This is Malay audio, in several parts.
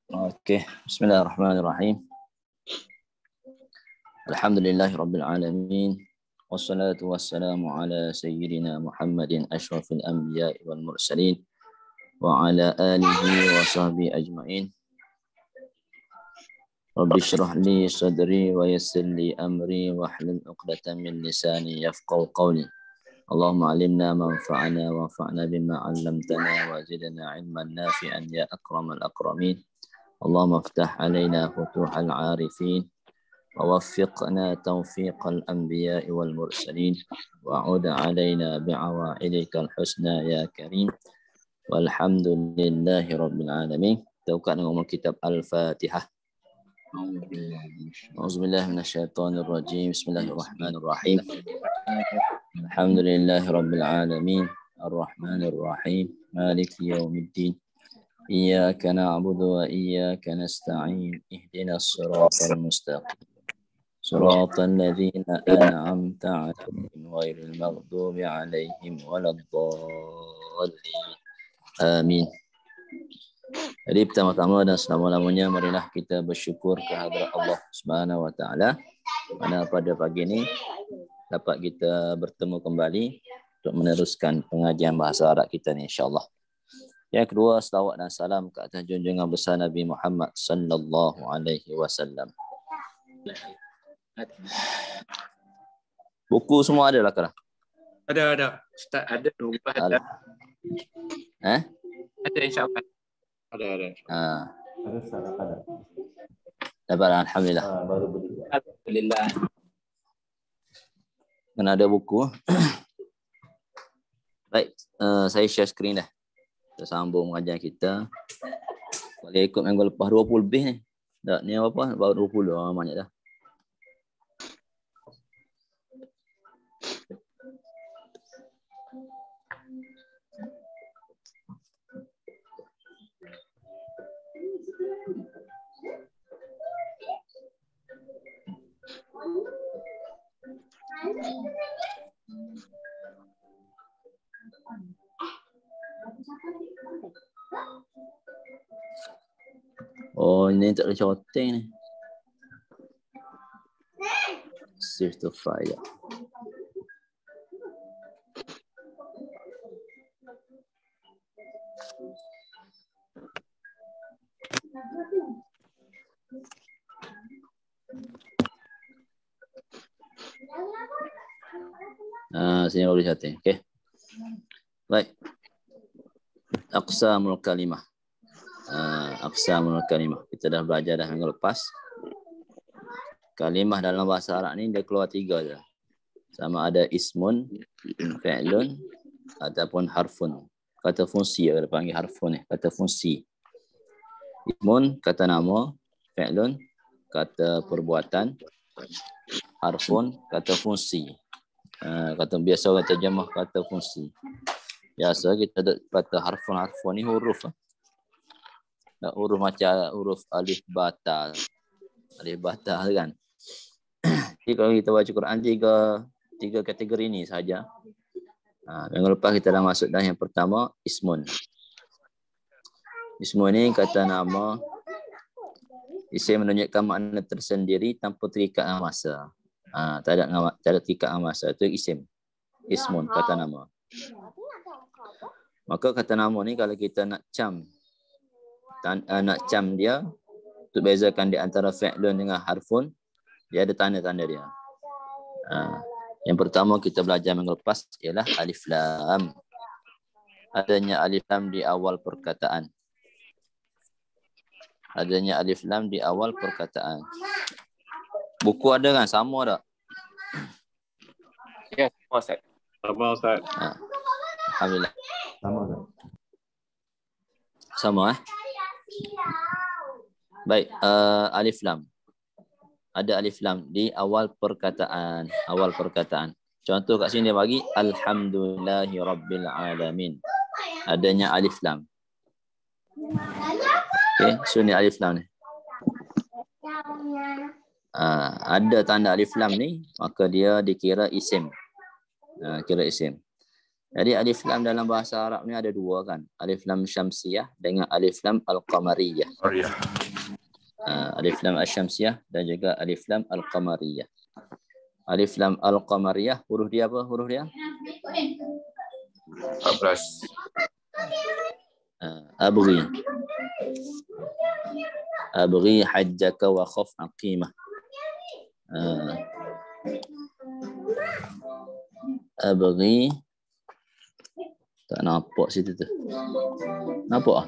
Oke, bismillahirrahmanirrahim. Alhamdulillahi rabbil alamin. Wassalatu wassalamu ala sayyidina Muhammadin asyrafil anbiya'i wal mursalin wa ala alihi wa sahbihi ajma'in. Rabbi shrah li sadri wa yassir li amri wa hlul 'uqdatam min lisani yafqahu qawli. Allahumma 'allimna ma yanfa'una wa anfa'na bima 'allamtana wa zidna 'ilman nafi'an ya akramal akramin. اللهم افتح علينا فتوح العارفين ووفقنا توفيق الأنبياء والمرسلين وعود علينا بعوائدك الحسنى يا كريم والحمد لله رب العالمين. توقعنا من كتاب الفاتحة. أعوذ بالله من الشيطان الرجيم. بسم الله الرحمن الرحيم. الحمد لله رب العالمين الرحمن الرحيم مالك يوم الدين إياك نعبد وإياك نستعين اهدنا الصراط المستقيم صراط الذين أنعمت عليهم غير المغضوب عليهم ولا الضالين آمين. Jadi pertama-tama dan selama-lamanya marilah kita bersyukur kehadrat Allah Subhanahu wa taala mana pada pagi ini dapat kita bertemu kembali untuk meneruskan pengajian bahasa Arab kita ni insya-Allah. Yang kedua, selawat dan salam ke atas junjungan besar Nabi Muhammad sallallahu alaihi wasallam. Buku semua ada lah Kara? Ada. Ustaz ada rumah ada. Ada insya-Allah. Ada. Ada Ustaz ada. Dapat alhamdulillah. Baru beli. Alhamdulillah. Mana ada buku. Baik, saya share screen dah. Kita sambung mengajar kita. Kalau ikut minggu lepas 20 lebih ni. Tak ni apa? Baru 20. Banyak dah. Oh, ini tak ada shorting ni. Save the file. Sini boleh shorting. Okey. Baik. Aqsamul kalimah. Aqsamul kalimah. Kita dah belajar dah minggu lepas. Kalimah dalam bahasa Arab ni dia keluar 3 je. Sama ada ismun, fi'lun ataupun harfun. Kata fungsi kita panggil harfun ni, kata fungsi. Ismun kata nama, fi'lun kata perbuatan, harfun kata fungsi. Kata biasa kata terjemah kata fungsi. Biasa kita kata harfun ni huruf. Tak huruf macam huruf alif bata. Alif bata kan. Jadi kalau kita baca Quran tiga kategori ni saja. Minggu lepas kita dah masuk dah yang pertama ismun. Ismun ni kata nama isim menunjukkan makna tersendiri tanpa terikat dengan masa. Tak ada terikat dengan masa, itu isim. Ismun kata nama. Maka kata nama ni kalau kita nak cam dia untuk bezakan di antara fi'lun dengan harfun, dia ada tanda-tanda dia. Yang pertama kita belajar minggu lepas ialah alif lam. Adanya alif lam di awal perkataan. Buku ada kan? Sama tak? Ya, sama Ustaz. Alhamdulillah. Sama Ustaz. Sama Baik, alif lam. Ada alif lam di awal perkataan. Contoh kat sini dia bagi alhamdulillahi rabbil alamin. Adanya alif lam. Okey, sunni alif lam ni. Ada tanda alif lam ni, maka dia dikira isim. Kira isim. Jadi alif lam dalam bahasa Arab ni ada dua kan. Alif lam syamsiyah dengan alif lam al-qamariyah. Alif lam asy-syamsiyah dan juga alif lam al-qamariyah. Alif lam al-qamariyah, huruf dia apa? Huruf dia? 14. Abghi. Abghi hajjaka wa khaf aqimah. Abghi. Tak nampak situ tu. Nampak ah?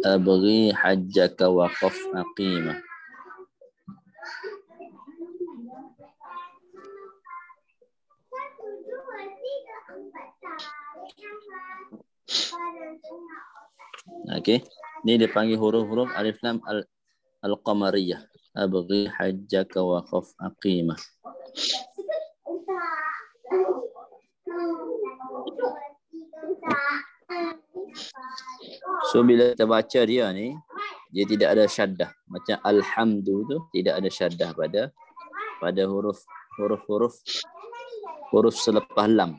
Abghi hajjaka wa khaf aqimah. Okey, ni dia panggil huruf-huruf alif lam al-qamariyah. Abghi hajjaka wa khaf aqimah. So bila kita baca dia ni, dia tidak ada syaddah. Macam alhamdu tu tidak ada syaddah pada huruf selepas lam.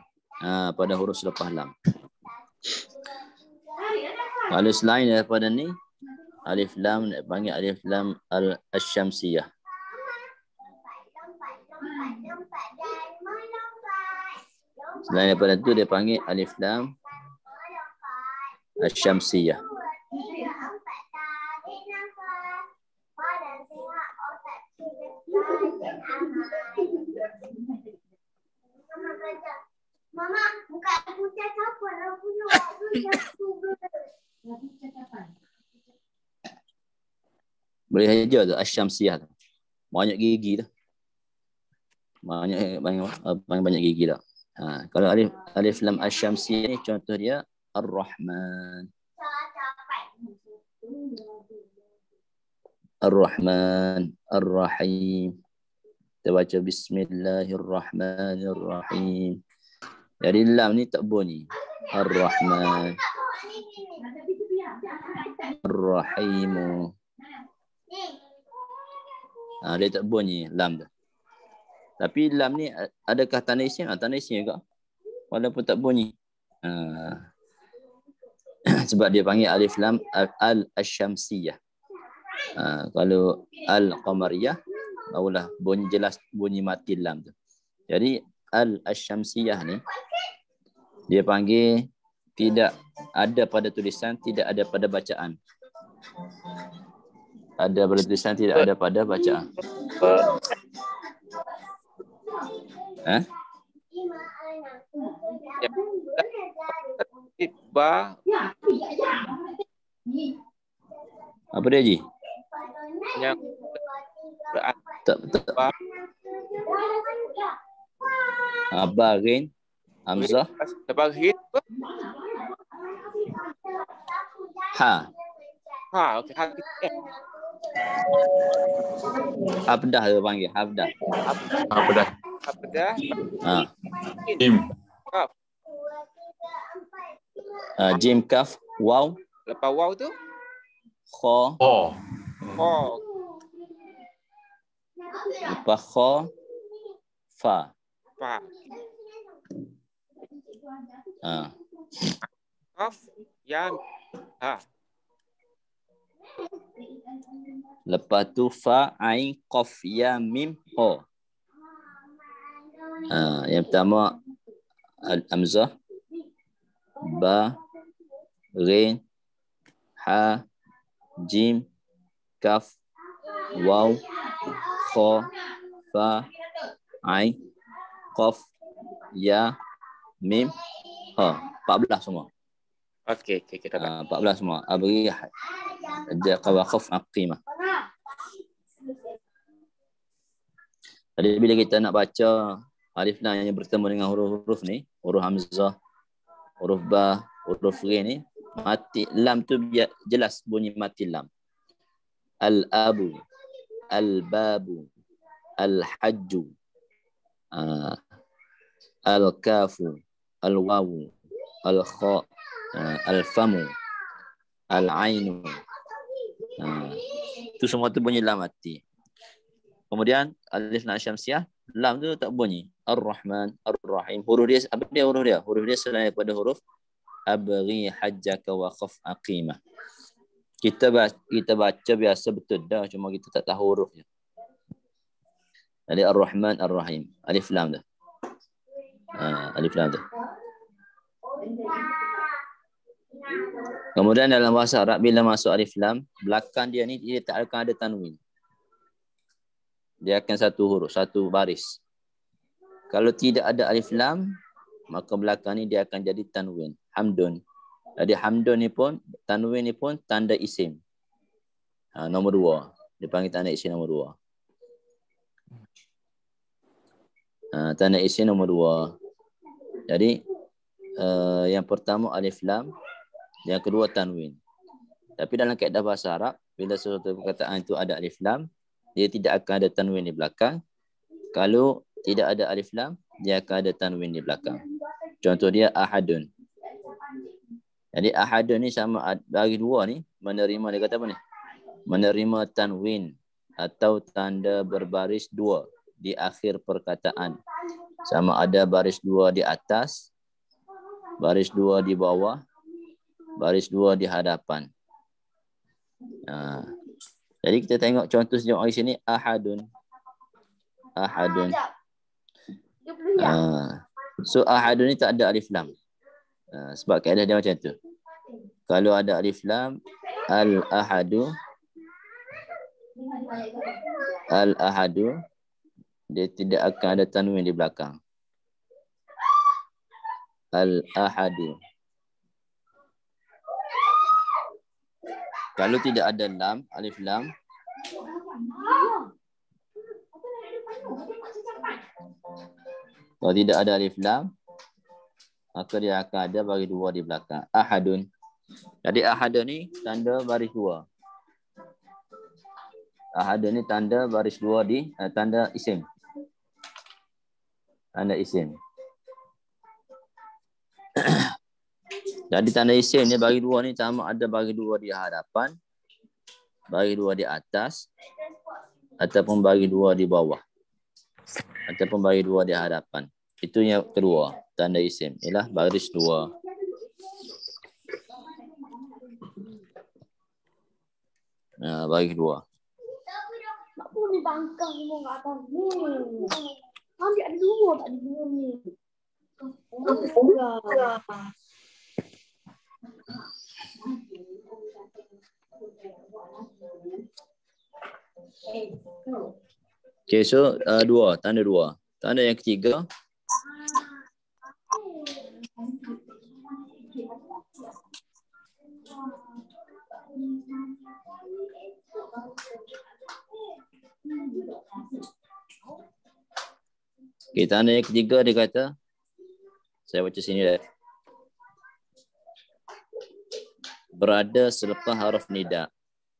Pada huruf selepas lam. Kalau selain daripada ni, alif lam panggil alif lam al-syamsiyah. Selain daripada tu dia panggil alif lam al-syamsiyah. Mama, buka buka siapa nak punya boleh aja tu asy-syamsiyah tu. Banyak gigi tu. Banyak gigi dah. Kalau alif lam asy-syamsiyah ni contoh dia Ar-Rahman. Ar-Rahman, Ar-Rahim. Kita baca Bismillahirrahmanirrahim. Jadi lam ni tak bunyi. Ar-Rahman. Ar-Rahimu. Dia tak bunyi lam tu. Tapi lam ni adakah tanda isim? Tanda isim juga. Walaupun tak bunyi. Sebab dia panggil alif lam al-syamsiyah. Kalau al-qamariyah, barulah bunyi jelas bunyi mati lam tu. Jadi al-syamsiyah ni dia panggil tidak ada pada tulisan, tidak ada pada bacaan. Ada pada tulisan, tidak ada pada bacaan. Ba. Apa dia, Ji? Yang tak. Barin, hamzah, lepas hit. ha. Okey. Ha. Habdah dia panggil, habdah. Habdah. Jim. Kaf. Jim, kaf, waw. Lepas waw tu? Kha. Oh. Lepas kha, fa. Kaf, ya, ha. Lepas tu fa, ain, qaf, ya, mim, ha. Yang pertama al-hamzah, ba, ghin, ha, jim, kaf, waw, kha, fa, ain, qaf, ya, mim, ha. 14 semua. Okey, kita dapat. 14 semua. Abri qawaqaf aqimah. Jadi bila kita nak baca alif lam yang bertemu dengan huruf-huruf ni, huruf hamzah, huruf ba, huruf ghin ni, mati lam tu jelas bunyi mati lam. Al-abu, al-babu, al-hajju, al-kafu, al-wawu, al-kha, al-famu, al-ainu. Itu semua tu bunyi lam mati. Kemudian alif lam syamsiah, lam tu tak bunyi. Ar-Rahman, Ar-Rahim. Huruf dia apa dia huruf dia? Huruf dia selain daripada huruf abghi hajjaka wa khaf aqimah. Kita baca biasa betul dah, cuma kita tak tahu hurufnya. Jadi Ar-Rahman, Ar-Rahim. Alif lam dah. Alif lam dah. Kemudian dalam bahasa Arab bila masuk alif lam, belakang dia ni dia tak akan ada tanwin. Dia akan satu huruf, satu baris. Kalau tidak ada alif lam, maka belakang ni dia akan jadi tanwin. Hamdun. Jadi hamdun ni pun, tanwin ni pun tanda isim. Nombor 2. Dia panggil tanda isim nombor 2. Tanda isim nombor 2. Jadi yang pertama alif lam, yang kedua tanwin. Tapi dalam kaedah bahasa Arab, bila sesuatu perkataan itu ada alif lam, dia tidak akan ada tanwin di belakang. Kalau tidak ada alif lam, dia akan ada tanwin di belakang. Contoh dia ahadun. Jadi ahadun ni sama bagi dua ni menerima, dia kata apa ni? Menerima tanwin atau tanda berbaris 2 di akhir perkataan. Sama ada baris 2 di atas, baris 2 di bawah, baris 2 di hadapan. Jadi kita tengok contoh sejauh di sini ahadun. Ahadun. So ahadun ni tak ada alif lam. Sebab kaedah dia macam tu. Kalau ada alif lam, al-ahadu, al-ahadu, dia tidak akan ada tanwin di belakang. Al-ahadu. Kalau tidak ada lam, alif lam, kalau tidak ada alif lam, maka dia akan ada baris 2 di belakang. Ahadun. Jadi ahadun ni tanda baris 2. Ahadun ni tanda baris 2 di tanda isim. Tanda isim. Jadi tanda isim ni bagi 2 ni sama ada bagi 2 di hadapan, bagi 2 di atas, ataupun bagi 2 di bawah. Ataupun bagi 2 di hadapan. Itu yang kedua, tanda isim. Ialah baris 2. Bagi 2. Tak pun ni bangkang ni kat atas ni. Ambil ada 2 tak ada 2 ni. Okay, so 2, tanda 2. Tanda yang ketiga, okay, tanda yang ketiga dia kata, saya baca sini dah. Berada selepas haraf nida.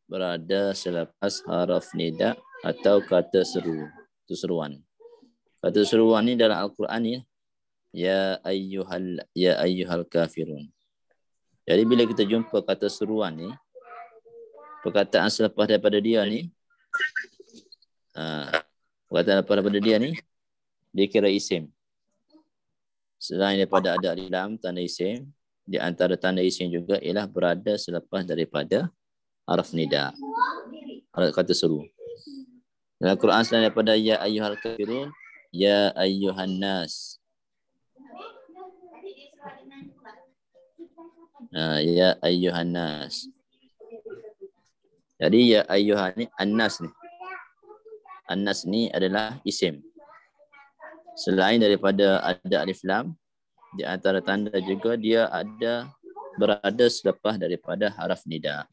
Berada selepas haraf nida atau kata seru. Itu seruan. Kata seruan ni dalam Al-Quran ni, ya ayyuhal kafirun. Jadi bila kita jumpa kata seruan ni, perkataan selepas daripada dia ni, perkataan daripada dia ni, dia kira isim. Selain daripada ada alif lam, tanda isim, di antara tanda isim juga ialah berada selepas daripada haraf nida. Kata seru. Dalam Quran selain daripada ya ayyuhal kafirun, ya ayyuhan nas. Ya ayyuhan nas. Jadi ya ayyuhan ni, an-nas ni. An-nas ni adalah isim. Selain daripada ada alif lam, di antara tanda juga dia ada berada selepas daripada haraf nida.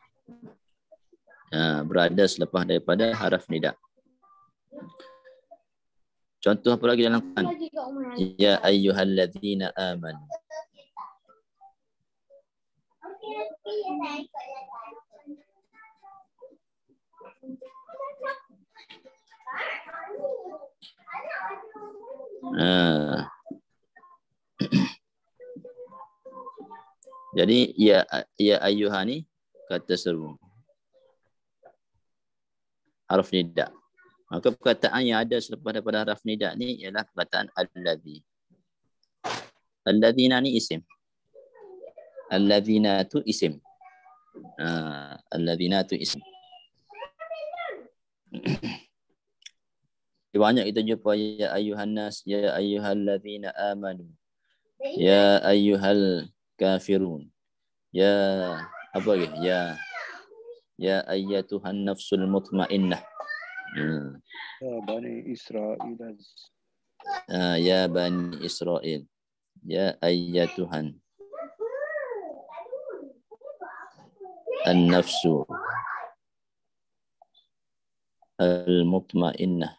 Berada selepas daripada haraf nida. Contoh apa lagi dalam Quran? Ya ayyuhalladzina amanu. Jadi ya ayyuhan ni kata seru. Harf nida. Maka perkataan yang ada selepas daripada haraf nida ni ialah perkataan alladhi. Alladhina ni isim. Alladhina tu isim. Alladhina tu isim. Banyak kita jumpa ya ayyuhan nas, ya ayyuhalladzina amanu, ya ayyuhal kafirun, ya apa lagi? Ya ayyatuhan nafsul mutmainnah. Ya Bani Israel. Ya Bani Israel. Ya ayyatuhan an-nafsu al-mutmainnah.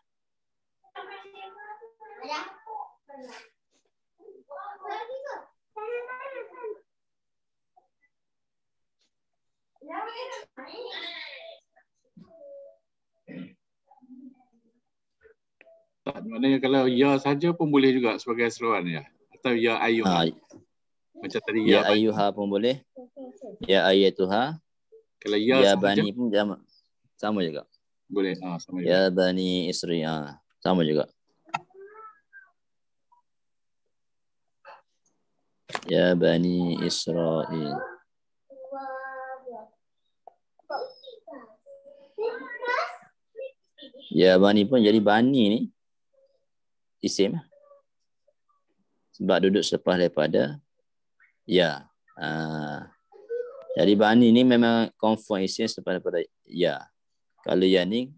Maknanya kalau ya saja pun boleh juga sebagai seruan ya. Atau ya ayyuha. Macam tadi ya ayyuha pun boleh. Ya ayyatuha. Kalau ya bani pun sama juga. Boleh. Sama juga. Ya Bani Israel. Sama juga. Ya Bani Israel. Ya Bani pun jadi Bani ni isim. Sebab duduk selepas daripada ya. Jadi Bani ni memang confirm isim selepas daripada ya. Kalau ya ni,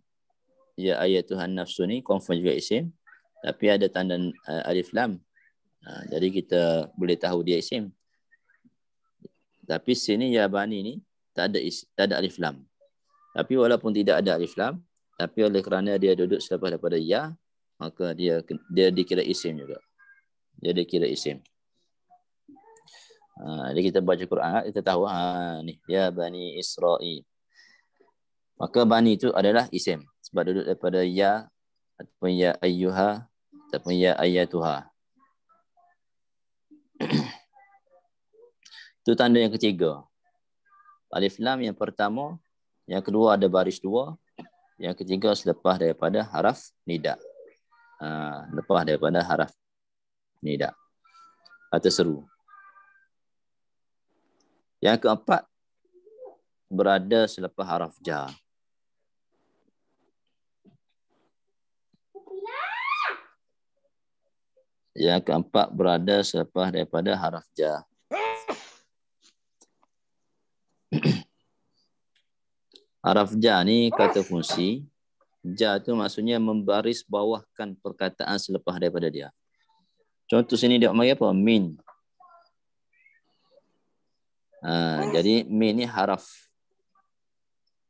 ya ayat Tuhan nafsu ni confirm juga isim. Tapi ada tanda alif lam. Jadi kita boleh tahu dia isim. Tapi sini ya Bani ni tak ada alif lam. Tapi walaupun tidak ada alif lam, tapi oleh kerana dia duduk selepas daripada ya, maka dia dikira isim juga. Dia dikira isim. Jadi kita baca Quran, kita tahu ni ya Bani Israel. Maka Bani itu adalah isim sebab duduk daripada ya ataupun ya ayyuha ataupun ya ayyatuha. Itu tanda yang ketiga. Alif lam yang pertama, yang kedua ada baris dua, yang ketiga selepas daripada haraf nida. Lepas daripada haraf nida atau seru. Yang keempat berada selepas haraf jar. Yang keempat berada selepas daripada haraf jar. Haraf jar ni kata fungsi. Jar tu maksudnya membaris bawahkan perkataan selepas daripada dia. Contoh sini dia mari apa? Min. Jadi min ni haraf.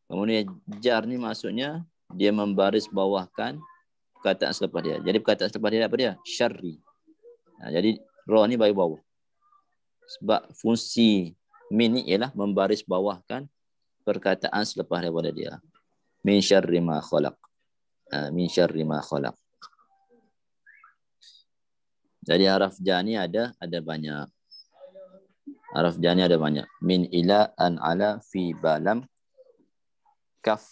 Kemudian jar ni maksudnya dia membaris bawahkan perkataan selepas dia. Jadi perkataan selepas dia apa dia? Syarri. Jadi ra ni bagi bawah. Sebab fungsi min ni ialah membaris bawahkan perkataan selepas daripada dia. Min syarri ma khalaq. Min syarri ma khalaq. Jadi haraf jar ni ada banyak. Haraf jar ni ada banyak. Min ila an ala fi balam kaf.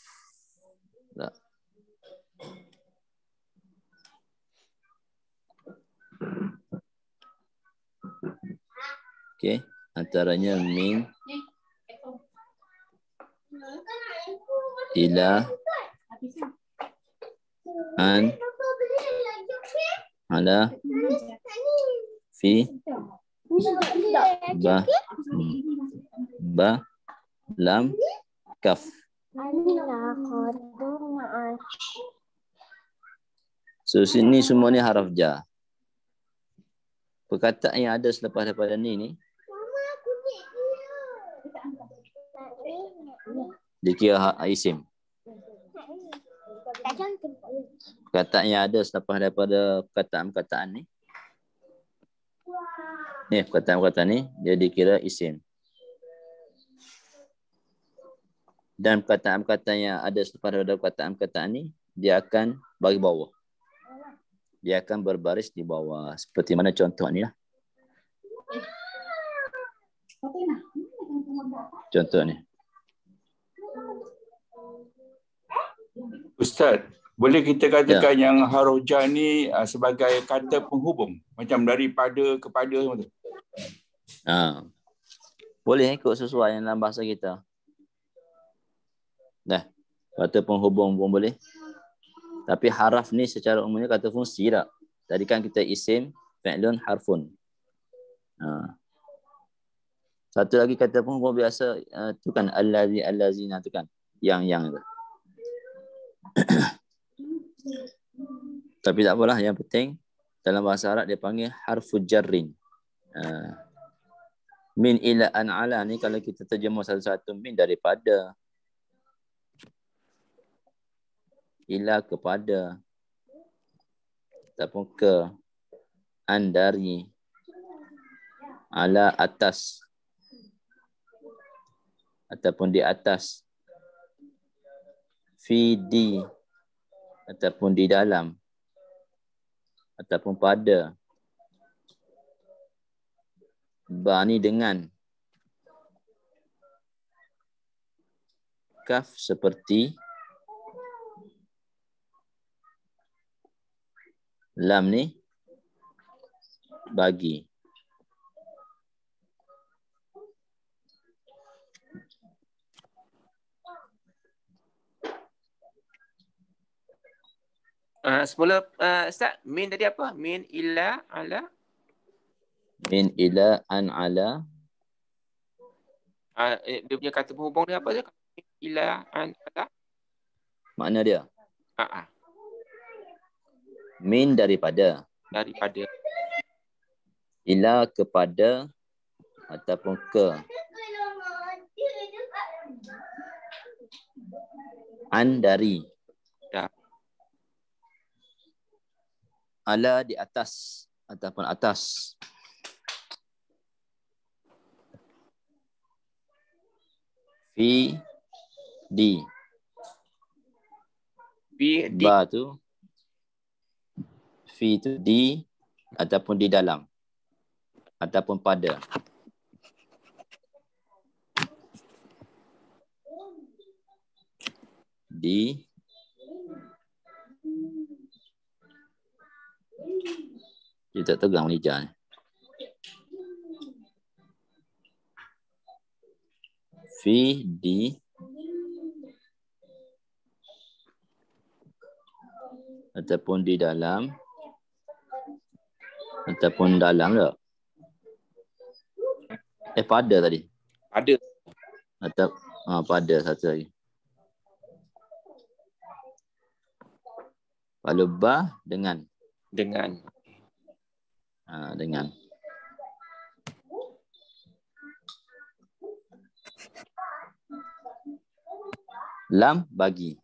Okey, antaranya min ila an ala fi ba lam kaf. So sini semua ni haraf jar. Perkataan yang ada selepas daripada ni dikira isim. Perkataan yang ada selepas daripada perkataan-perkataan ni. Ni perkataan-perkataan ni dia dikira isim. Dan perkataan-perkataan yang ada selepas daripada perkataan-perkataan ni dia akan bagi bawah. Dia akan berbaris di bawah. Seperti mana contoh ni lah. Contoh ni. Ustaz, Boleh kita katakan yang huruf jar ni sebagai kata penghubung. Macam daripada, kepada semua tu. Boleh ikut sesuai yang dalam bahasa kita. Dah. Kata penghubung pun boleh. Tapi haraf ni secara umumnya kata fungsi tak. Tadi kan kita isim, fi'lun, harfun. Satu lagi kata penghubung biasa tu kan allazi, allazina tu kan. Yang tu. Tapi tak apalah, yang penting dalam bahasa Arab dia panggil harfu jarrin. Min ila an ala ni kalau kita terjemah satu-satu, min daripada, ila kepada, ataupun ke, an dari, ala atas, ataupun di atas, fi di, ataupun di dalam, ataupun pada, bani dengan, kaf seperti, lam ni bagi. Semula Ustaz, min tadi apa? Min ila ala. Min ila an ala. Dia punya kata penghubung dia apa dia? Min ila an ala. Makna dia? Min daripada. Daripada. Ila kepada ataupun ke. An dari. Ala di atas ataupun atas. Fi di. Ba tu. Fi tu di ataupun di dalam. Ataupun pada. Di. Dia tak tegang lidah ni. Fi di. Ataupun di dalam. Ataupun dalam tak? Pada tadi. Pada. Atau pada satu lagi. Lalu ba dengan. Dengan. Dengan. Lam bagi.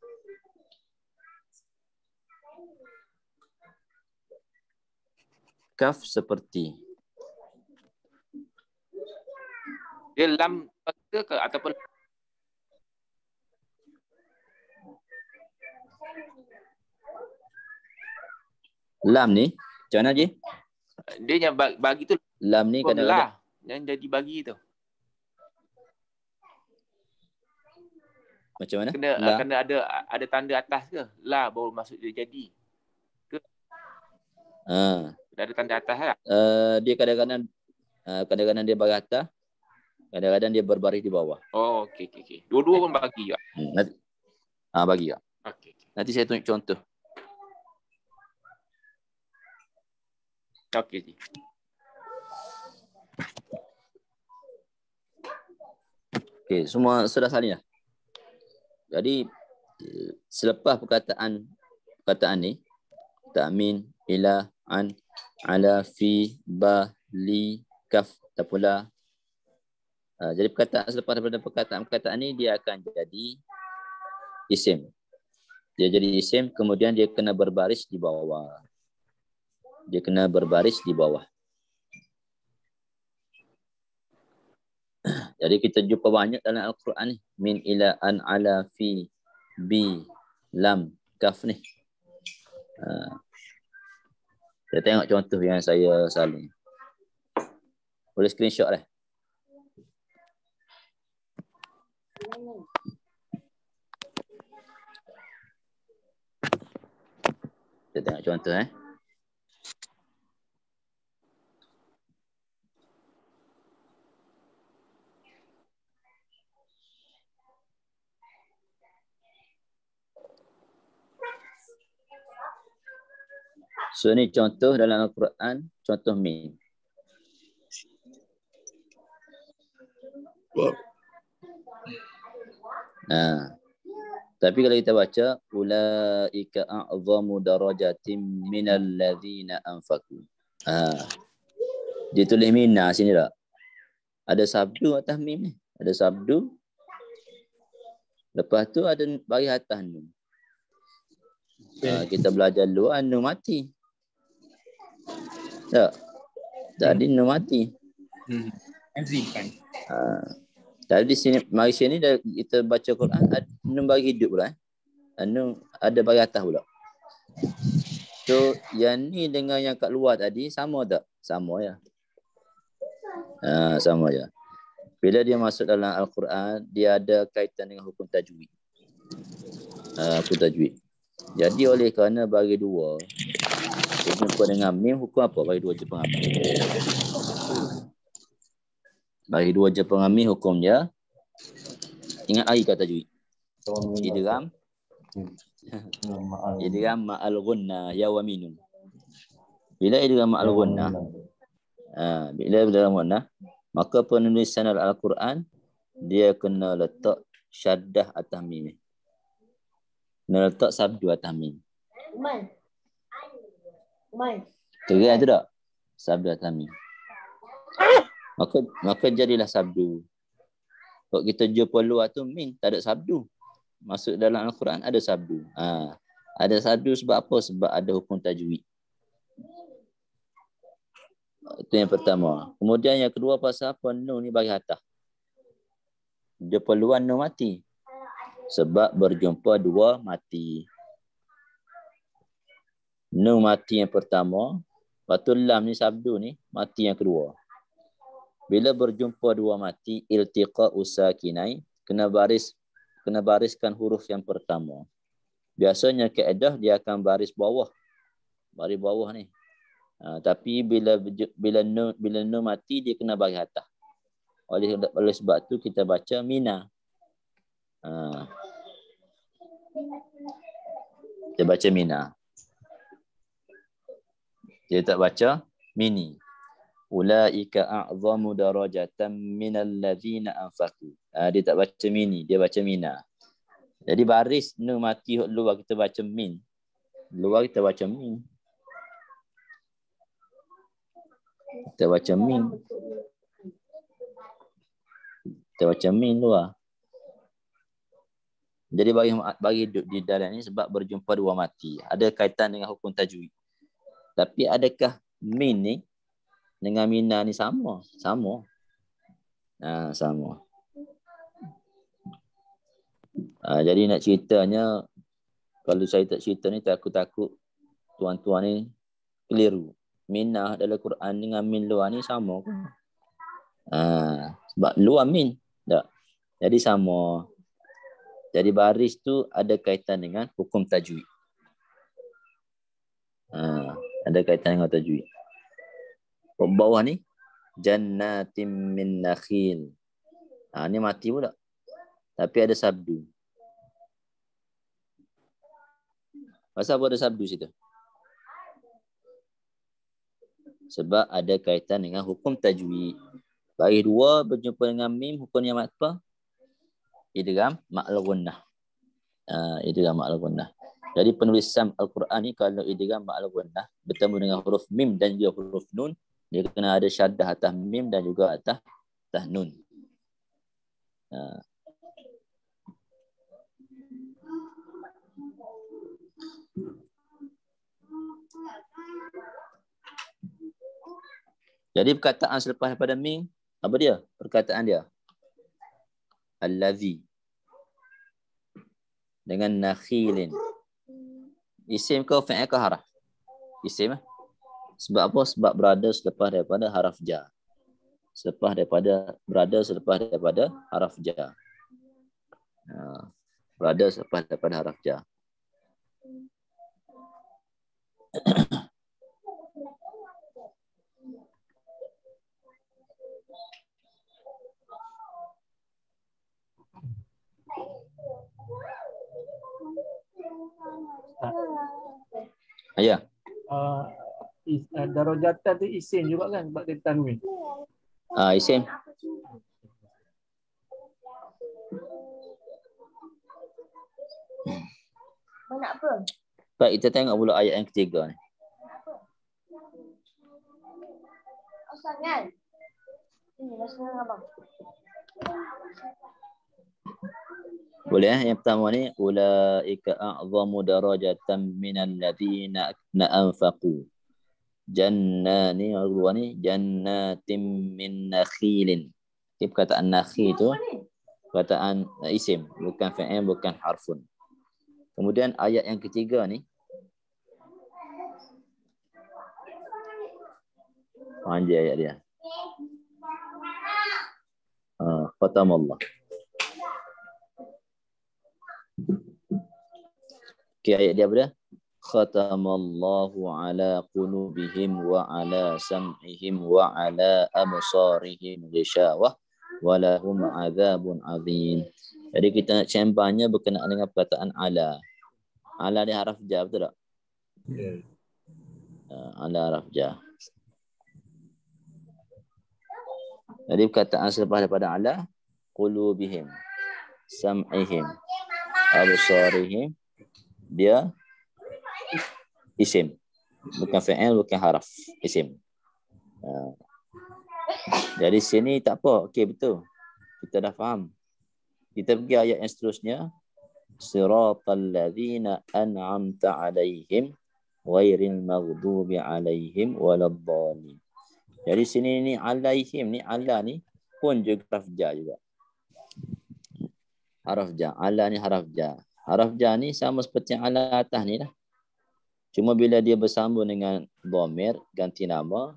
Kaf seperti. Dia lam ke ataupun lam ni macam mana je? Dia yang bagi tu lam ni kadang-kadang yang jadi bagi tu. Macam mana? Kena ada tanda atas ke? La baru masuk dia jadi. Ke? Ada tanda atas tak? Dia kadang-kadang dia bagi atas, kadang-kadang dia berbaris di bawah. Oh, okey. Dua-dua pun bagi juga. Nanti, bagi juga. Okey. Nanti saya tunjuk contoh. Okey ji. Okey, semua sudah salin dah. Jadi selepas perkataan ni, ta'min, ila, an, ala, fi, ba, li, kaf, tapula. Jadi perkataan selepas daripada perkataan ni dia akan jadi isim. Dia jadi isim, kemudian dia kena berbaris di bawah. Jadi kita jumpa banyak dalam Al-Quran ni. Min, ila, an, ala, fi, bi, lam, kaf ni. Saya tengok contoh yang saya salin. Boleh screenshot lah. Kita tengok contoh So ni contoh dalam Al-Quran, contoh min. Tapi kalau kita baca ulaika a'zamu darajatin minal ladzina anfaqu. Dia tulis mina sini tak? Ada sabdu atas mim ni. Ada sabdu. Lepas tu ada bagi atas nun. Kita belajar dulu nun mati. Tak. Tadi nun mati. Tadi di sini Malaysia ni kita baca Quran nun bagi hidup pula nun ada bagi atas pula. So yang ni dengan yang kat luar tadi sama tak? Sama ya. Sama je. Bila dia masuk dalam Al-Quran, dia ada kaitan dengan hukum tajwid. Hukum tajwid. Jadi oleh kerana bagi dua berjumpa dengan mim, hukum apa? Bagi dua je pengambil. Bagi dua je pengambil hukumnya. Ingat lagi kata tajwid. Idgham. Idgham ma'al ghunna ya wa minun. Bila idgham ma'al ghunna, bila dalam ghunna, maka penulisan Al-Quran dia kena letak syaddah atas mim. Kena letak sabdu atas mim. Terang tu tak? Sabdu atas mim. Maka jadilah sabdu. Kalau kita jumpa luar tu min tak ada sabdu. Masuk dalam Al-Quran ada sabdu. Ada sabdu sebab apa? Sebab ada hukum tajwid. Itu yang pertama. Kemudian yang kedua pasal apa? Nun ni bagi atas. Jumpa luar nun mati. Sebab berjumpa dua mati. Nun mati yang pertama. Lepas tu lam ni sabdu ni mati yang kedua. Bila berjumpa dua mati, iltiqa usakinai, kena bariskan huruf yang pertama. Biasanya kaedah dia akan baris bawah. Baris bawah ni. Tapi bila nun mati dia kena baris atas. Oleh sebab tu kita baca mina. Kita baca mina. Dia tak baca mini. Ulaika a'zamu darajatan minal ladzina anfaqu. Dia tak baca mini, dia baca mina. Jadi baris nun mati luar kita baca min. Luar kita baca min. Kita baca min. Kita baca min luar. Jadi bagi di dalam ni sebab berjumpa dua mati. Ada kaitan dengan hukum tajwid. Tapi adakah min ni dengan mina ni sama? Sama. Sama. Jadi nak ceritanya, kalau saya tak cerita ni, takut-takut tuan-tuan ni keliru. Minah dalam Quran dengan min luar ni sama ke? Sebab luar min. Tak. Jadi sama. Jadi baris tu ada kaitan dengan hukum tajwid. Ada kaitan dengan tajwid. Bawah ni jannatin min nakhil. Ni mati pula. Tapi ada sabdu. Pasal apa ada sabdu situ? Sebab ada kaitan dengan hukum tajwid. Bagi dua berjumpa dengan mim, hukumnya apa? Idgham ma'al ghunnah. Idgham ma'al ghunnah. Jadi penulisan Al-Quran ni kalau idgham ma'al ghunnah bertemu dengan huruf mim dan juga huruf nun, dia kena ada syaddah atas mim dan juga atas nun. Jadi perkataan selepas daripada mim, apa dia? Perkataan dia. Allazi. Dengan nakhilin. Isim ke fi'il ke haraf? Isim. Sebab apa? Sebab berada selepas daripada haraf ja. Berada selepas daripada haraf ja. Berada selepas daripada haraf ja. Ya. Darajatan tu isim juga kan sebab dia tanwin. Isim. Banyak apa? Baik, kita tengok pula ayat yang ketiga ni. Asal kan? Ini dah senang abang. Boleh yang pertama ni ulaika a'zamu darajatan minal ladzina anfaqu. Jannani kedua ni jannatin min nakhilin. Ini perkataan nakhil tu perkataan isim, bukan fa'il, bukan harfun. Kemudian ayat yang ketiga ni panjang ayat dia. Khatamallah. Okay, ayat dia apa dia? Khatamallahu ala qulubihim wa ala sam'ihim wa ala absarihim ghishawah wa lahum adzabun adzim. Jadi kita nak cembahnya berkenaan dengan perkataan ala. Ala ni haraf jar, betul tak? Ya. Ala haraf jar. Jadi perkataan selepas daripada ala, qulubihim, sam'ihim, absarihim, dia isim. Bukan fa'il, bukan haraf. Isim. Jadi sini tak apa. Okey, betul. Kita dah faham. Kita pergi ayat yang seterusnya. Siratal ladzina an'amta 'alaihim ghairil maghdubi 'alaihim waladdallin. Jadi sini ni alaihim ni, ala ni pun juga haraf jar juga. Haraf jar. Ala ni haraf jar. Haraf jar ni sama seperti ala atas ni lah. Cuma bila dia bersambung dengan dhamir, ganti nama,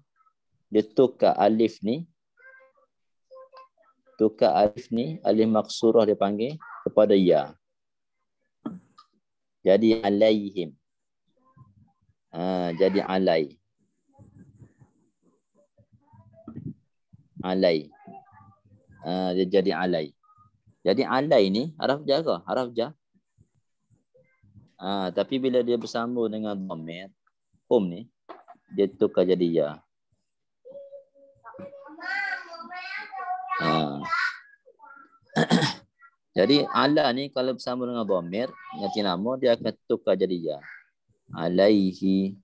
dia tukar alif ni, alif maksurah dia panggil kepada ya. Jadi alaihim. Jadi alai. Alai. Dia jadi alai. Jadi alai ni haraf jar ke? Haraf jar. Tapi bila dia bersambung dengan dhamir, ni, dia tukar jadi ya. Jadi ala ni kalau bersambung dengan dhamir, ganti nama, dia akan tukar jadi ya. Alaihi.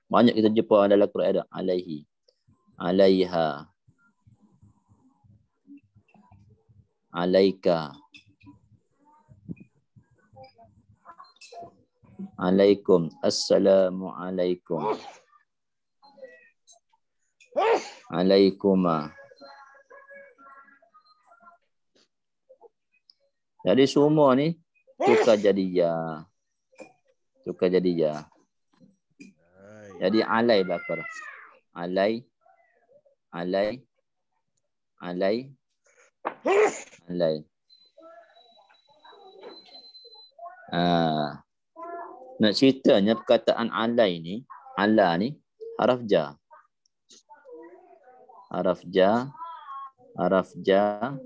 Banyak kita jumpa dalam Quran ada. Alaihi. Alaiha. Alaika. Alaikum. Assalamu alaikum. Alaikuma. Jadi semua ni tukar jadi ya. Tukar jadi ya. Jadi alai bakar. Alai. Alai. Alai. Alai. Nak ceritanya perkataan alai ni, ala ni haraf jar. Haraf jar. Haraf jar.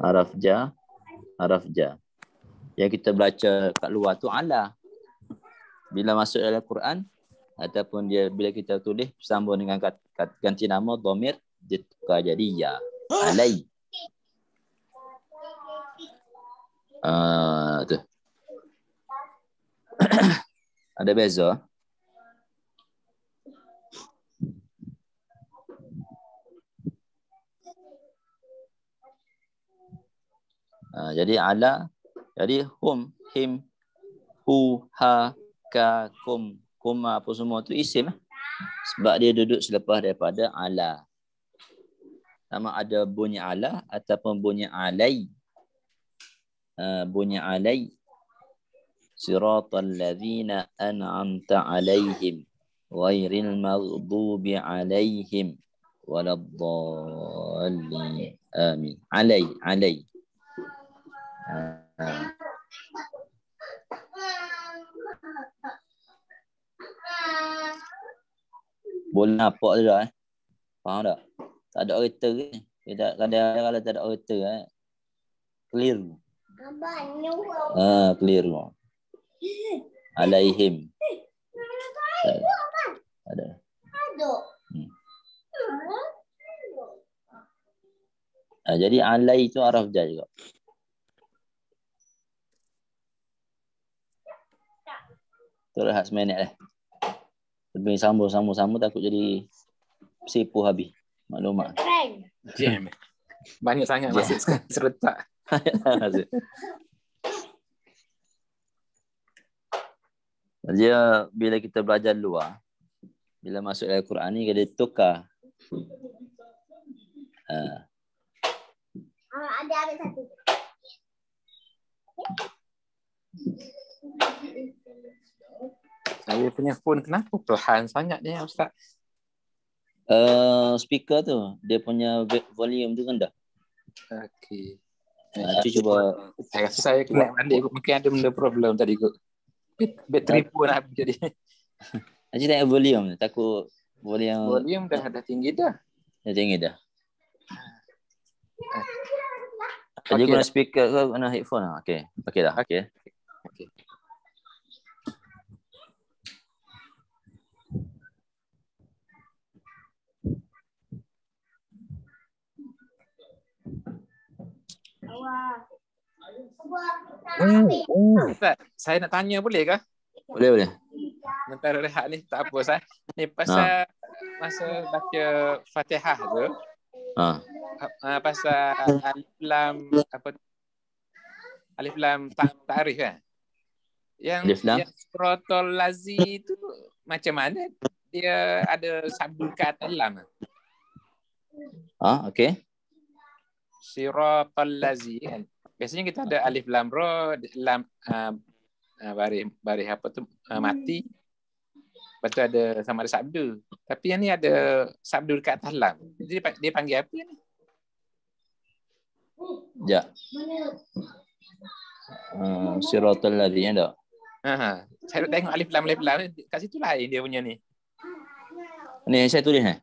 Haraf jar. Haraf jar. Yang kita baca kat luar tu ala. Bila masuk dalam Quran ataupun dia bila kita tulis bersambung dengan ganti nama dhamir, dia tukar jadi ya. Alai. Tu. Ada beza. Jadi ala, jadi hum, him, hu, ha, ka, kum, kuma apa semua tu isim. Sebab dia duduk selepas daripada ala. Sama ada bunyi ala ataupun bunyi alai. Bunyi alai. Siratal ladzina an'amta 'alaihim ghairil maghdubi 'alaihim waladdallin. Amin. Alai, alai. Boleh nampak tu dah. Faham tak? Tak ada orator ni. Kadang-kadang kalau tak ada orator clear. Clear. Alaihim. Jadi alai itu araf jar juga. Tu rehat seminit lah. Lebih sambung takut jadi sipu habis maklumat. Jam. Banyak sangat masuk serentak. Dia bila kita belajar luar, bila masuk Al-Quran ni dia tukar. Ada satu. Saya punya phone kenapa perlahan sangat dia Ustaz? Speaker tu dia punya volume tu rendah. Okey. Tu cuba Saya rasa saya kena balik kot. Mungkin ada benda problem tadi kot. Bateri pun habis jadi. Nanti tengok volume, takut volume Volume dah tinggi dah. dah tinggi dah. Jadi Okey guna dah. speaker ke guna headphone? Okey. Okey dah. Okey. Okey. Ustaz, saya nak tanya boleh ke? Boleh. Sementara rehat ni tak apa Ustaz. Ni pasal masa baca Fatihah tu, pasal alif lam ta'rif kan? Alif lam? Yang siratal lazi tu macam mana? Dia ada sabdu ke atas lam. Okey. Siratal lazi kan. Biasanya kita ada alif lam ra, lam baris apa tu mati. Lepas tu ada sama ada sabdu. Tapi yang ni ada sabdu dekat atas lam. Jadi dia panggil apa ni? Ya. Siratal ladzina dak. Saya tengok alif lam kat situ lain dia punya ni. Ni saya tulis ni.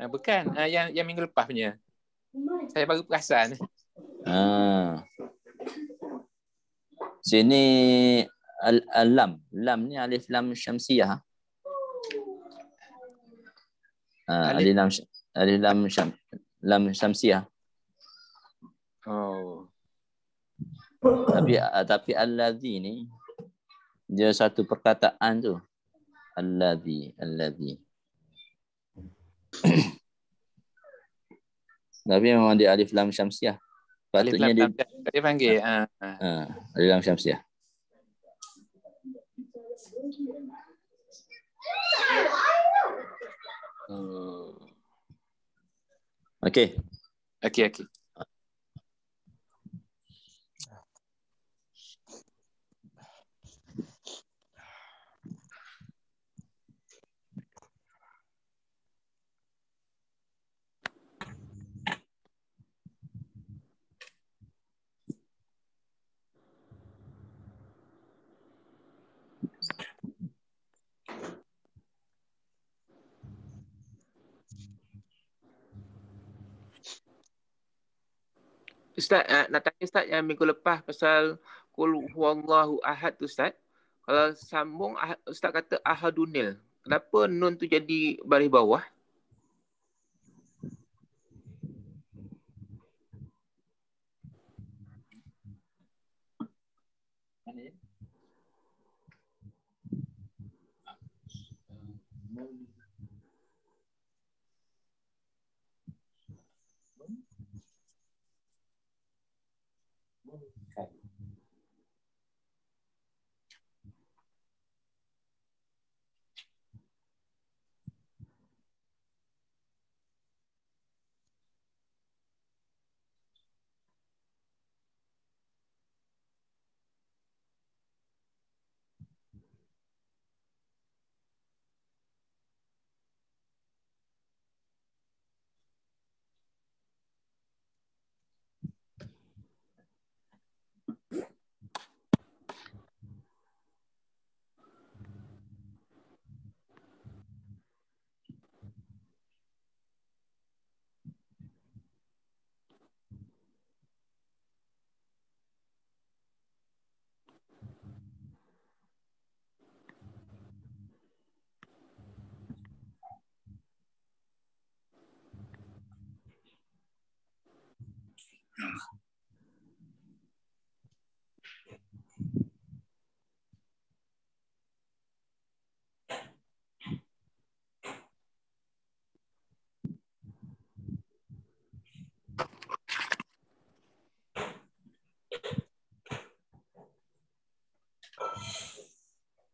Bukan, yang minggu lepas punya. Saya baru perasan. Sini lam ni alif lam syamsiyah. Alif lam syamsiyah. Oh. Tapi alladzi ni dia satu perkataan tu. Alladzi. Tapi memang dia alif lam syamsiyah. Patutnya dia panggil alif lam syamsiyah. Okey. Ustaz, nak tanya Ustaz yang minggu lepas pasal Qul huwallahu ahad tu Ustaz. Kalau sambung Ustaz kata ahadunil. Kenapa nun tu jadi baris bawah?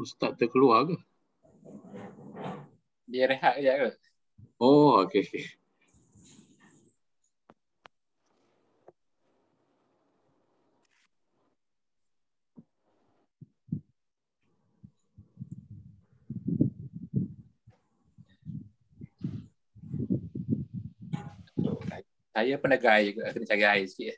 Ustaz terkeluar ke? Dia rehat je ke? Oh, okey. Okay. Saya penaga air juga, kena cari air sikit.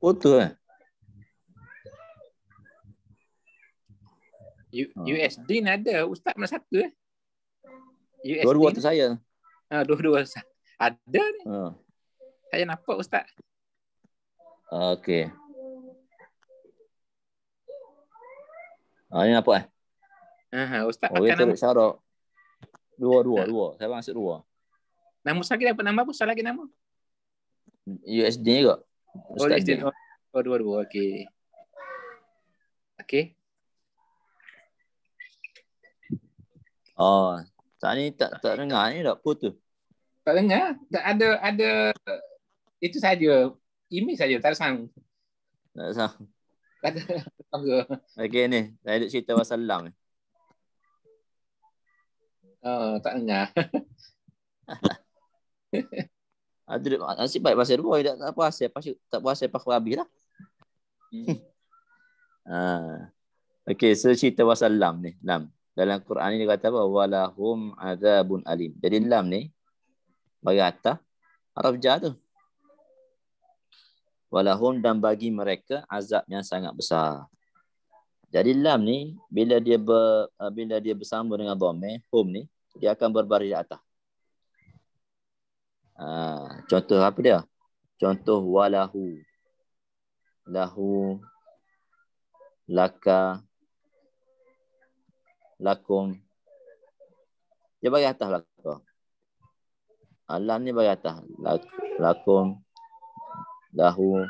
Putus USD ni ada. Ustaz mana satu USD dua-dua ni? tu saya. Dua-dua ada ni. Saya nampak Ustaz. Okey. Ini apa Ustaz Okey, pakai nama. turut syarak. Dua. Saya masuk dua. Nama Ustaz lagi apa? Nama apa? Ustaz lagi nama? USD juga. Ustaz USD. Din. Dua-dua. Okey. Okey. Tak ni tak dengar ni tak putus. Tak dengar? Tak ada itu saja. Imej saja, tak ada sound. Tak sah. Tak ada tangga. Okey ni, saya nak cerita pasal lam ni. Tak dengar. Nasib baik pasal dua, tak pasal habis lah. Okey, so cerita pasal lam ni. Lam. Dalam Quran ni dia kata apa? Walahum adzabun alim. Jadi lam ni bagi atas haraf jar tu. Walahum, dan bagi mereka azab yang sangat besar. Jadi lam ni bila dia bersama dengan dhamir hum ni, dia akan berbaris di atas. Contoh apa dia? Contoh walahu, lahu, laka, lakum. Dia bagi atas laka. Lam ni bagi atas. Lakum, lahu,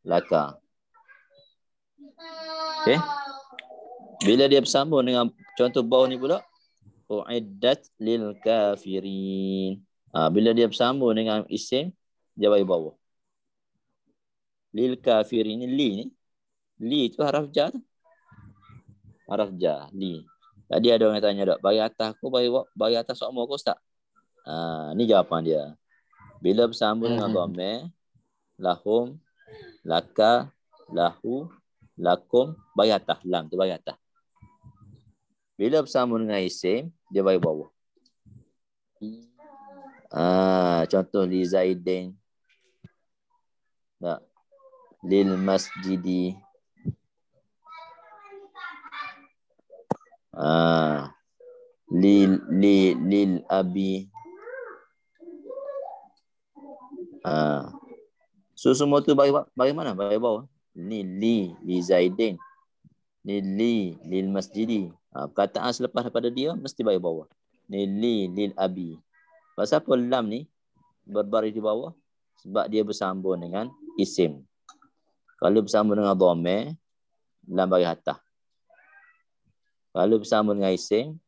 laka. Okey. Bila dia bersambung dengan contoh bawah ni pula, uiddat lil kafirin. Bila dia bersambung dengan isim, dia bagi bawah. Lil kafirin, li tu haraf jar. Haraf jar, li. Tadi ada orang tanya tak, bagi atas aku bagi atas sokmo aku ustaz. Ni jawapan dia. Bila bersambung dengan dhamir, lahum, laka, lahu, lakum, bagi atas. Lam tu bagi atas. Bila bersambung dengan isim, dia bagi bawah. Contoh li Zaidin. Tak. Lil masjidi. Lil abi. So semua tu bagi mana? Bagi bawah. Ni li Zaidin. Ni lil masjidi. Perkataan selepas daripada dia mesti bagi bawah. Ni lil abi. Pasal apa lam ni berbaris di bawah? Sebab dia bersambung dengan isim. Kalau bersambung dengan dhamir, lam bagi atas. Kalau bersambung dengan isim,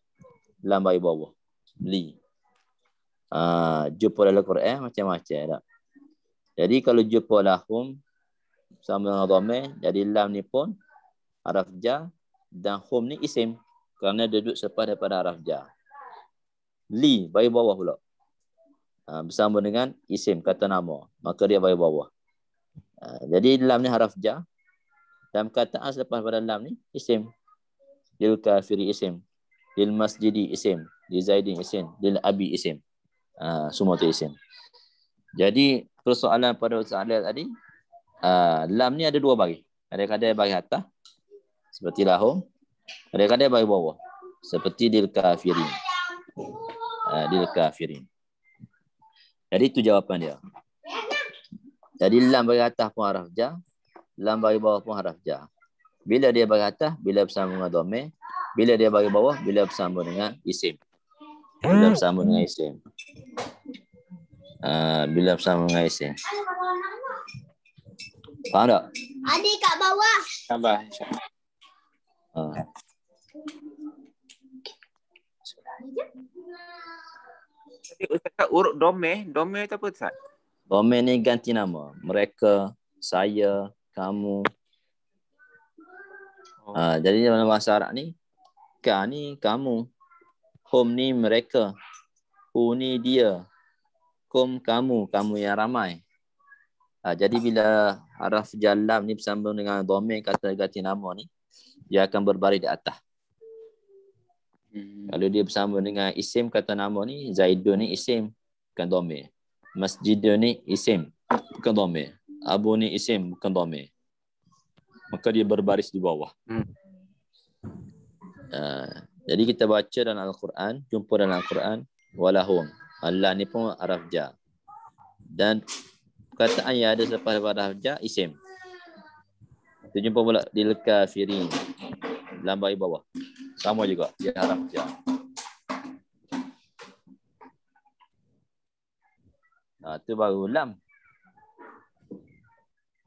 lam bagi bawah. Li. Jumpa dalam Quran macam-macam tak? Jadi kalau jumpa lahum bersambung dengan dhamir, jadi lam ni pun haraf jar dan hum ni isim kerana duduk selepas daripada haraf jar. Li bagi bawah pula. Bersambung dengan isim kata nama, maka dia bagi bawah. Jadi lam ni haraf jar dan perkataan selepas pada lam ni isim. Lil kafiri isim, lil masjidi isim, lil zaidin isim, lil abi isim. Semua tu isim. Jadi persoalan pada soalan tadi, lam ni ada dua bagi. Kadang-kadang bagi atas seperti lahum, kadang-kadang bagi bawah seperti lil kafirin. Lil kafirin. Jadi itu jawapan dia. Jadi lam bagi atas pun haraf jar, lam bagi bawah pun haraf jar. Bila dia bagi atas, bila bersambung dengan dhamir. Bila dia bagi bawah, bila bersambung dengan isim. Bila bersambung dengan isim. Bila bersambung dengan isim. Faham tak? Adik kat bawah. Tambah insya-Allah. Jadi Ustaz urut domain tu apa Ustaz? Domain ni ganti nama. Mereka, saya, kamu. Jadi dalam bahasa Arab ni, ka ni kamu, hum ni mereka, hu ni dia, kum kamu yang ramai. Jadi bila haraf lam ni bersambung dengan domain kata ganti nama ni, dia akan berbaris di atas. Kalau dia bersambung dengan isim kata nama ni, Zaidun ni isim, bukan domain. Masjidun ni isim, bukan domain. Abu ni isim, bukan domain. Maka dia berbaris di bawah. Jadi kita baca dalam Al-Quran, jumpa dalam Al-Quran, walahum. Allah ni pun haraf jar. Dan perkataan yang ada selepas daripada haraf jar, isim. Kita jumpa pula di kafirin, lam bagi bawah. Sama juga, dia haraf jar. Itu baru lam.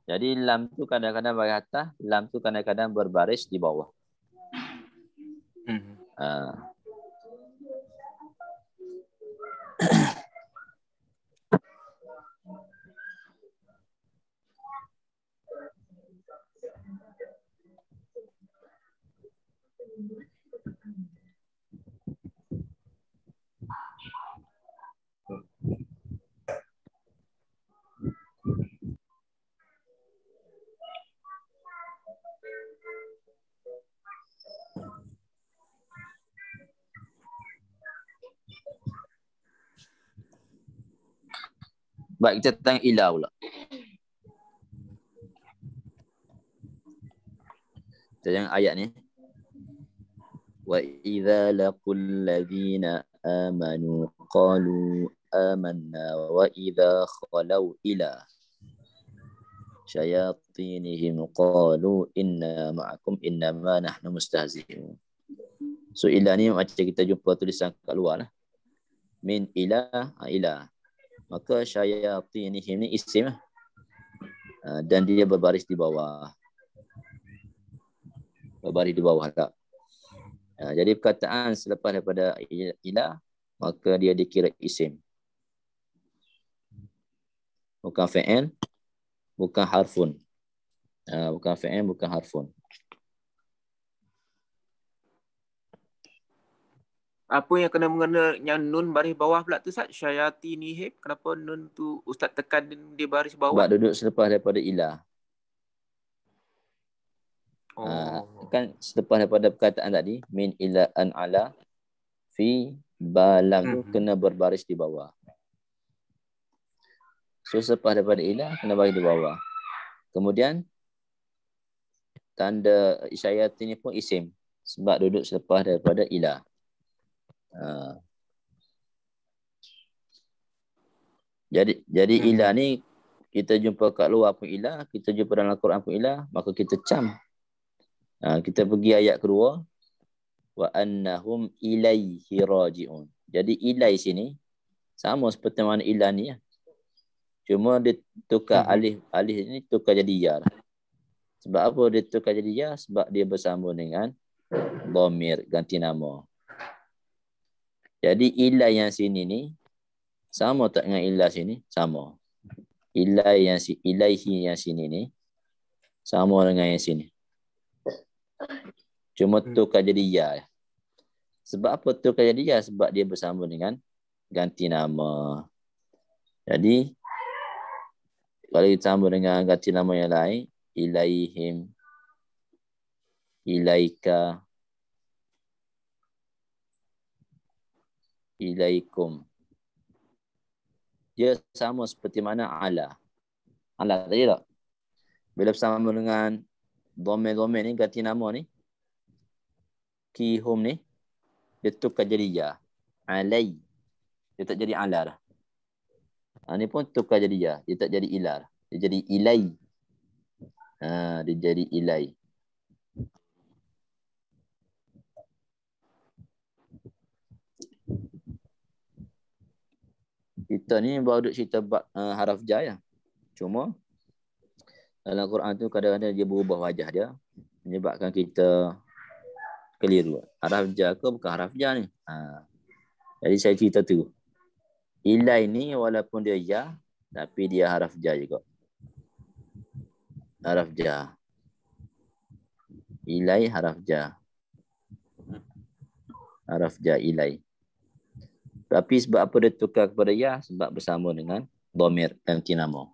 Jadi lam tu kadang-kadang bagi atas, lam tu kadang-kadang berbaris di bawah. Baik, kita tentang ilah pula. Kita yang ayat ni. Wa idza laqul ladzina amanu qalu amanna wa idza khalau ila syayatinihim qalu inna ma'akum innama nahnu mustahzi'un. So ilah ni macam kita jumpa tulisan kat luar lah. Min ilah ilah. Maka syayatinihim ni isim lah. Dan dia berbaris di bawah. Berbaris di bawah tak? Jadi perkataan selepas daripada ilah, maka dia dikira isim. Bukan fi'il, bukan harfun. Bukan fi'il, bukan harfun. Apa yang kena mengena yang nun baris bawah pula tu Ustaz? Syayatinihim. Kenapa nun tu Ustaz tekan dia baris bawah? Sebab duduk selepas daripada ilah. Kan selepas daripada perkataan tadi, min ila an ala fi Balam tu kena berbaris di bawah. So selepas daripada ilah kena baris di bawah. Kemudian tanda isyayat ini pun isim sebab duduk selepas daripada ilah. Jadi ilah ni kita jumpa kat luar pun ilah, kita jumpa dalam Al-Quran pun ilah, maka kita cam. Kita pergi ayat kedua, wa annahum ilaihi raji'un. Jadi ilai sini sama seperti mana ilah ni ya. Cuma dia tukar alif ni tukar jadi ya. Sebab apa dia tukar jadi ya? Sebab dia bersambung dengan dhamir, ganti nama. Jadi ilah yang sini ni sama tak dengan ilah sini? Sama. Ilaihi yang sini ni sama dengan yang sini. Cuma tukar jadi ya. Sebab apa tukar jadi ya? Sebab dia bersambung dengan ganti nama. Jadi kalau kita sambung dengan ganti nama yang lain, ilaihim, ilaika, ilaikum. Dia sama seperti mana ala. Ala tadi tak? Bila bersama dengan domain ni, ganti nama ni, kihum ni, dia tukar jadi ya. Alai. Dia tak jadi ala dah. Ni pun tukar jadi ya. Dia tak jadi ilar. Dia jadi ilai. Dia jadi ilai. Kita ni baru duk cerita haraf ja ya. Cuma dalam Quran tu kadang-kadang dia berubah wajah dia menyebabkan kita keliru. Haraf ja ke bukan haraf ja ni? Jadi saya cerita tu. Ilai ni walaupun dia ya, tapi dia haraf ja juga. Haraf ja. Ilai haraf ja. Haraf ja ilai. Tapi sebab apa dia tukar kepada ya? Sebab bersama dengan dhamir ganti nama.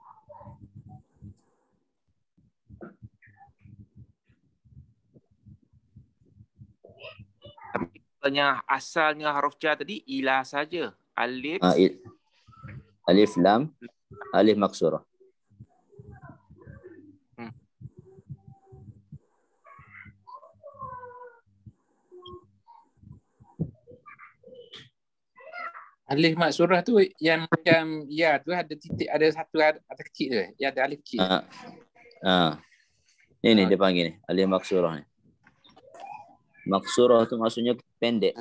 Asalnya huruf ja tadi ilah saja. Alif. Alif lam, alif maksurah. Alif maksurah tu yang macam ya tu ada titik, ada satu ada kecil tu. Ya ada alif kecil. Ni dia panggil ni, alif maksurah ni. Maksurah tu maksudnya pendek.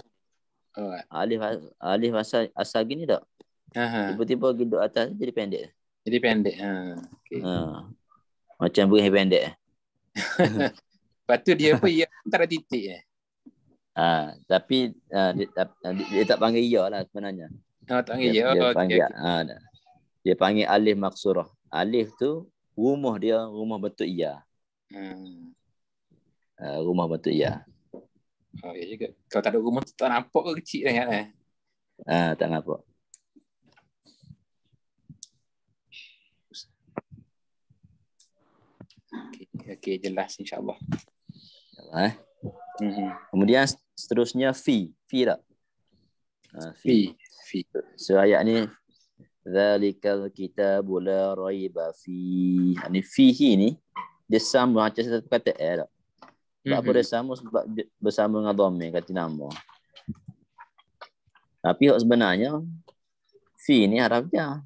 Alif asal gini tak? Tiba-tiba duduk atas jadi pendek. Jadi pendek. Okay. Macam bunyi pendek. Lepas tu dia apa? Ya tak ada titik. Tapi dia tak panggil ya lah sebenarnya. Tak panggil ya. Dia panggil alif maksurah. Alif tu rumah dia, rumah bentuk ya. Rumah bentuk ya. Oh ya juga. Kalau tak ada rumah tu tak nampak ke kecil sangat tak nampak. Okey, jelas insya-Allah. Kemudian seterusnya fi tak? Fi. So ayat ni zalikal kitabu la raiba fi. Ni fihi ni dia sama macam satu kata tak? Sebab apa dia sama? Sebab dia bersama dengan dhamir ganti nama. Tapi sebenarnya fi ni haraf ja.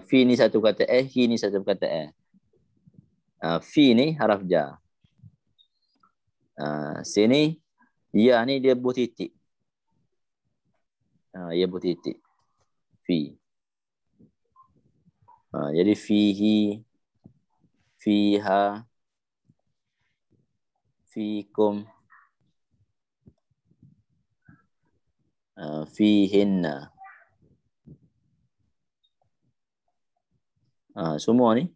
Fi ni satu kata hi ni satu kata fi ni haraf ja. Sini ya ni dia buh titik. Ya buh titik. Fi. Jadi fihi, fiha, fikum, fihinna. Semua ni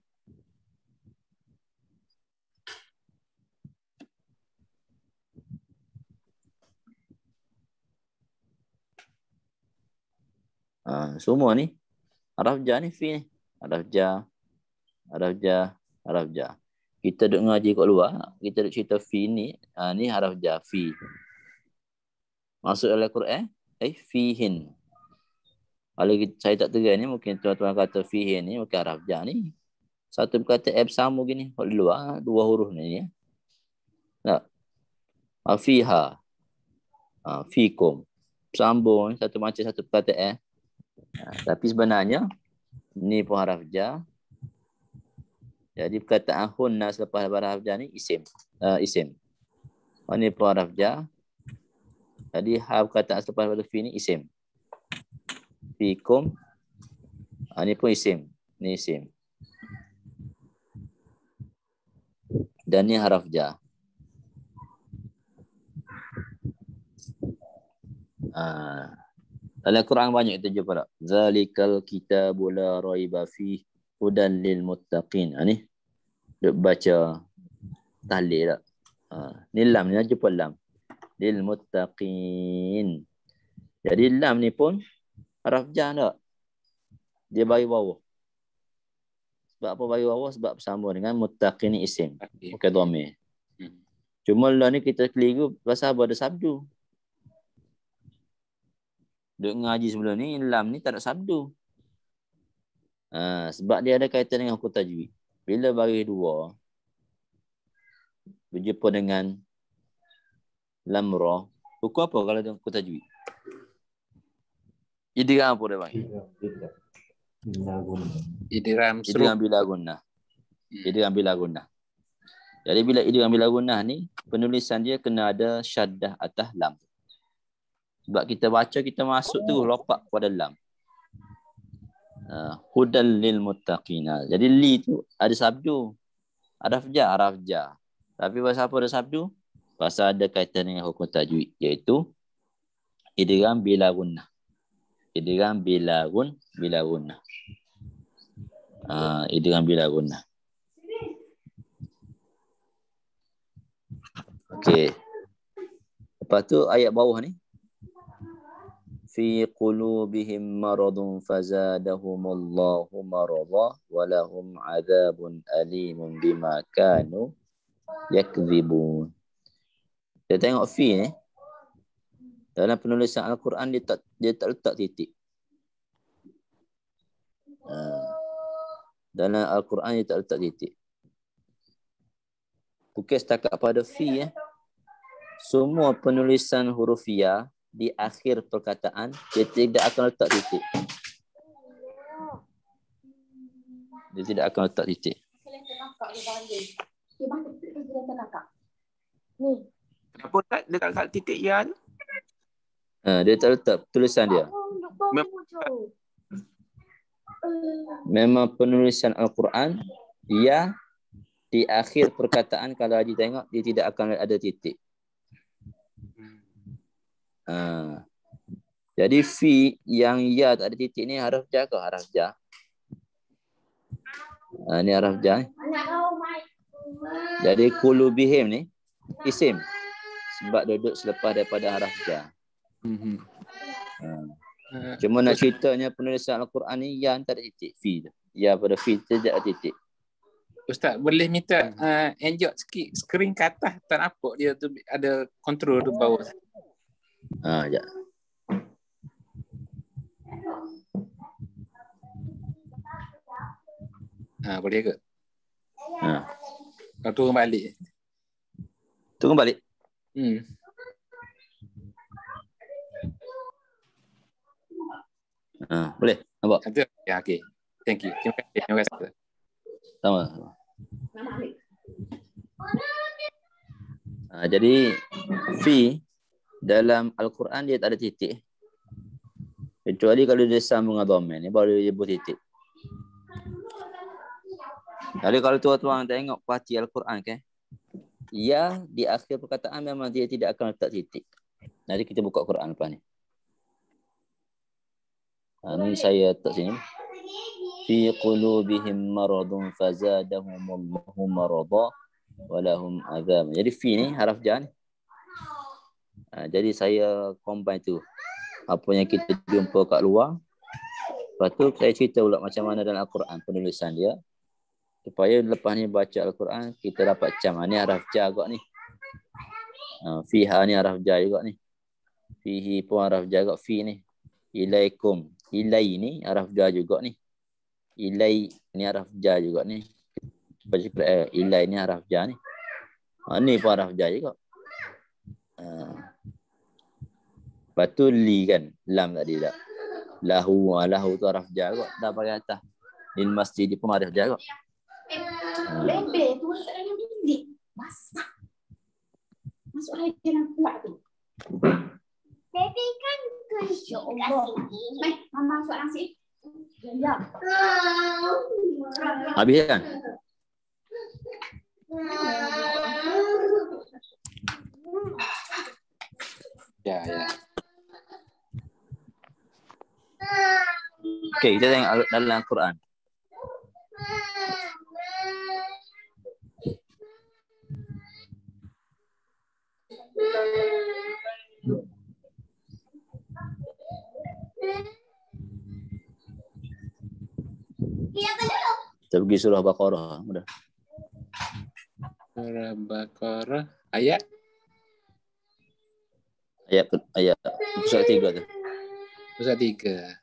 semua ni haraf ja ni fi ni. Haraf ja. Kita duk ngaji kat luar, kita duk cerita fi ni, ni haraf jar, fi. Masuk dalam Quran, fihin. Kalau saya tak terai ni, mungkin tuan-tuan kata fihin ni, mungkin haraf jar ni. Satu berkata sama gini, kat luar, 2 huruf ni. Tak? Fiha. Fikum. Sambung, satu macam satu perkataan. Tapi sebenarnya, ni pun haraf jar. Jadi perkataan hunna selepas haraf jar ni isim. Isim. Ni pun haraf jar. Jadi perkataan selepas haraf fi ni isim. Fikum. Ni pun isim. Ni isim. Dan ni haraf jar. Dalam Quran banyak kita jumpa tak? Zalikal kitabu la raiba fihi hudan lil muttaqin. Ni duk baca tahlil tak? Ni lam ni jumpa lam. Lil muttaqin. Jadi lam ni pun haraf jar tak? Dia bagi bawah. Sebab apa bagi bawah? Sebab bersama dengan muttaqin ni isim. Bukan dhamir. Cuma lah ni kita keliru pasal ada sabdu. Duk ngaji sebelum ni, lam ni tak ada sabdu. Sebab dia ada kaitan dengan hukum tajwid. Bila baris 2, berjumpa dengan lam ra, hukum apa kalau dia hukum tajwid? Idgham apa dia panggil? Idgham bila gunnah. Idgham bila gunnah. Jadi bila idgham bila gunnah ni, penulisan dia kena ada syaddah atas lam. Sebab kita baca, kita masuk tu lopak pada lam. Hudal lil muttaqina. Jadi li tu ada sabdu. Haraf jar. Tapi pasal apa ada sabdu? Pasal ada kaitan dengan hukum tajwid, iaitu idgham bila gunnah. Idgham bila gunnah. Idgham bila gunnah. Okey. Lepas tu ayat bawah ni. Fi qulubihim maradun fazadahumullahu marada walahum adzabun alimun bima kanu yakdzibun. Kita tengok fi ni. Dalam penulisan Al-Quran dia tak letak titik. Dalam Al-Quran dia tak letak titik. Bukan setakat pada fi semua penulisan hurufiah di akhir perkataan, dia tidak akan letak titik. Dia tidak akan letak titik. Kenapa tak dia tak letak titik ya tu? Dia tak letak tulisan dia. Memang penulisan Al-Quran, ya di akhir perkataan kalau Haji tengok, dia tidak akan ada titik. Jadi fi yang ya tak ada titik ni haraf jar ke haraf jar? Ni haraf jar. Jadi qulubihim ni isim sebab duduk selepas daripada haraf jar. Cuma nak ceritanya penulisan Al-Quran ni ya tak ada titik fi. Ya pada fi tidak ada titik. Ustaz boleh minta enjok sikit skrin ke atas, tak nampak dia tu ada kontrol tu bawah. Ya. Boleh ke? Kau turun balik. Turun balik? Boleh? Nampak? Ya, okey. Thank you. Terima kasih. Sama. Jadi fi dalam Al-Quran dia tak ada titik. Kecuali kalau dia sambung dengan dhamir ni baru dia buat titik. Jadi kalau tuan-tuan tengok parti Al-Quran kan, ya di akhir perkataan memang dia tidak akan letak titik. Nanti kita buka Quran lepas ni. Ni saya letak sini. Fi qulubihim maradun fazadahumullahu marada walahum adzab. Jadi fi ni haraf jar ni. Jadi saya combine tu. Apa yang kita jumpa kat luar. Lepas tu saya cerita pula macam mana dalam Al-Quran penulisan dia. Supaya lepas ni baca Al-Quran, kita dapat cam. Ni haraf ja juga ni. Fiha ni haraf ja juga ni. Fihi pun haraf ja juga. Fi ni. Ilaikum. Ilai ni haraf ja juga ni. Ilai ni haraf ja juga ni. Baca Quran. Ilai ni haraf ja ni. Ni pun haraf ja juga. Lepas tu li kan. Lam tadi tak. Lahu. Lahu tu haraf ja juga. Dah pakai atas. Lil masjid pun haraf ja juga. Bebe tu tak ada bilik. Masak. Masuk lagi dalam kuat tu. Bebe kan kerja. Mama masuk nasi. Ya. Habis kan? Ya. Okey, kita tengok dalam Al-Quran. Kita pergi surah Baqarah. Mudah. Surah Baqarah ayat surat 3 tu. Surat 3.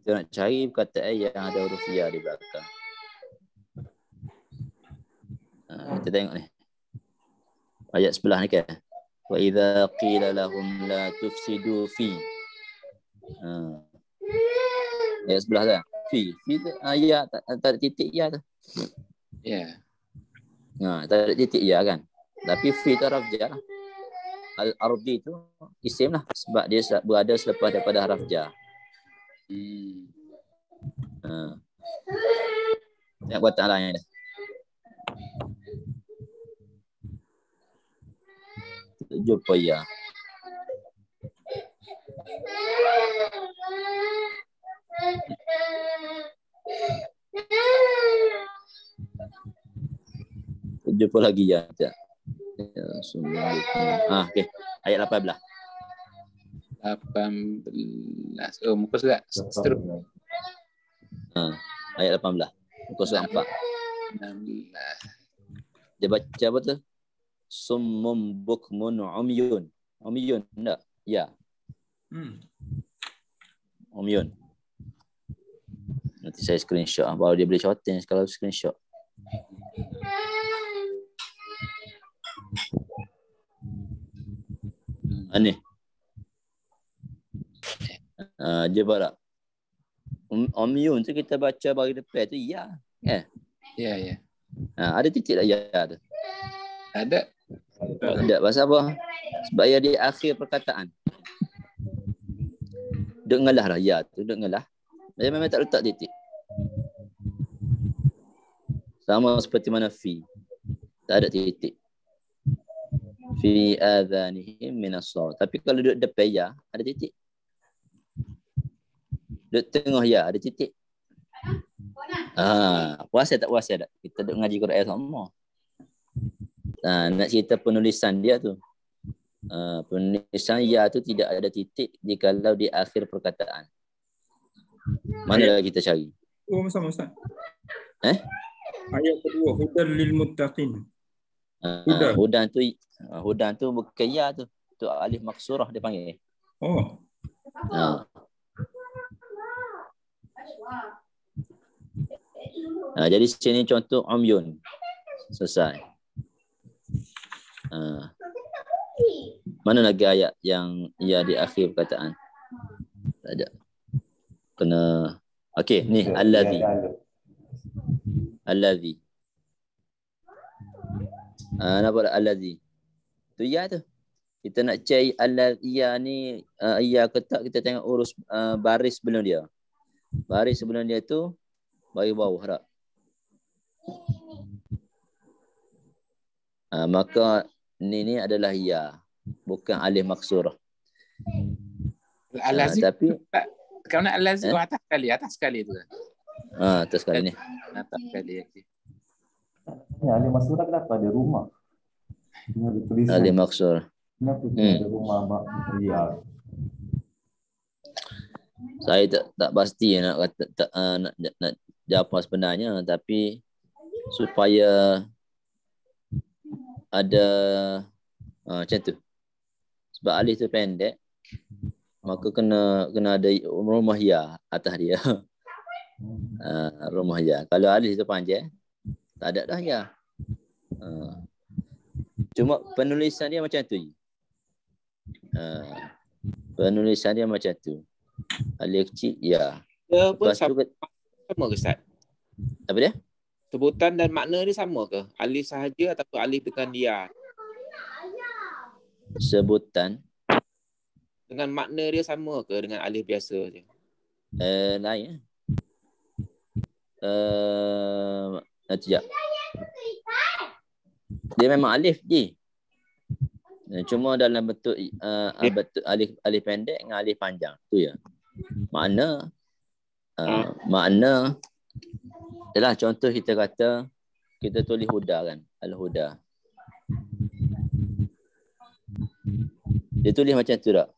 Kita nak cari perkataan yang ada huruf ya di belakang. Kita tengok ni. Ayat sebelah ni kan. Wa idza qila lahum la tufsidu fi. Ayat sebelah tu. Fi tu ayat tak ada titik ya tu. Ya. Tak ada titik ya kan. Tapi fi tu haraf ja lah. Al-ardi tu isim lah sebab dia berada selepas daripada haraf ja. Tengok buatan lain dah. Jumpa ya. Jumpa lagi ya. Okey. Ayat 18. 18. Oh, muka surat seterusnya. Ayat 18. Muka surat 4. 16. Dia baca apa tu? Summum bukmun umyun. Umyun enggak? Ya. Umyun. Nanti saya screenshot baru dia boleh shorten kalau screenshot. Ni. Dia barak. Umyun tu kita baca bagi depan tu ya. Ya. Ada titik tak ya tu? Ada. Ada. Pasal apa? Sebab ya di akhir perkataan. Duk ngelah lah ya tu. Duk ngelah. Dia memang tak letak titik. Sama seperti mana fi. Tak ada titik. Fi adhanihim minas salat. Tapi kalau duduk depan ya, ada titik. Duduk tengah ya, ada titik. Puas tak puas tak? Kita duduk ngaji Quran sama. Nak cerita penulisan dia tu. Penulisan ya tu tidak ada titik jikalau di akhir perkataan. Mana kita cari? Sama Ustaz. Ayat kedua, hudan lil muttaqin. Hudan tu bukan ya tu. Tu alif maksurah dia panggil. Jadi sini contoh umyun. Selesai. Mana lagi ayat yang ya di akhir perkataan? Tak ada. Kena. Okey, ni allazi. Allazi. Nampak allazi. Tu ya tu. Kita nak cari allazi ni ya ke tak, kita tengok urus baris sebelum dia. Baris sebelum dia tu bagi bawah tak? Maka ni adalah ya, bukan alif maksurah. Al-Lazi tapi kalau nak Al-Lazi atas sekali tu. Atas sekali ni. Atas sekali okey. Alif maksurah kenapa ada rumah? Alif maksurah. Kenapa ada rumah mak dia? Saya tak pasti nak kata nak jawab apa sebenarnya, tapi supaya ada macam tu. Sebab alif tu pendek, maka kena ada rumah ya atas dia. Rumah ya. Kalau alif tu panjang, tak ada dah ya. Cuma penulisan dia macam tu. Penulisan dia macam tu. Alif kecil ya. Dia pun Lepas tu sama ke Ustaz? apa dia? Sebutan dan makna dia sama ke? Alif sahaja ataupun alif dengan ya? Sebutan Dengan makna dia sama ke dengan alif biasa je? lain. Nanti sekejap. Dia memang alif je. Cuma dalam bentuk bentuk alif pendek dengan alif panjang. Tu ya. Makna adalah contoh kita kata kita tulis huda kan, al-huda. Dia tulis macam tu tak?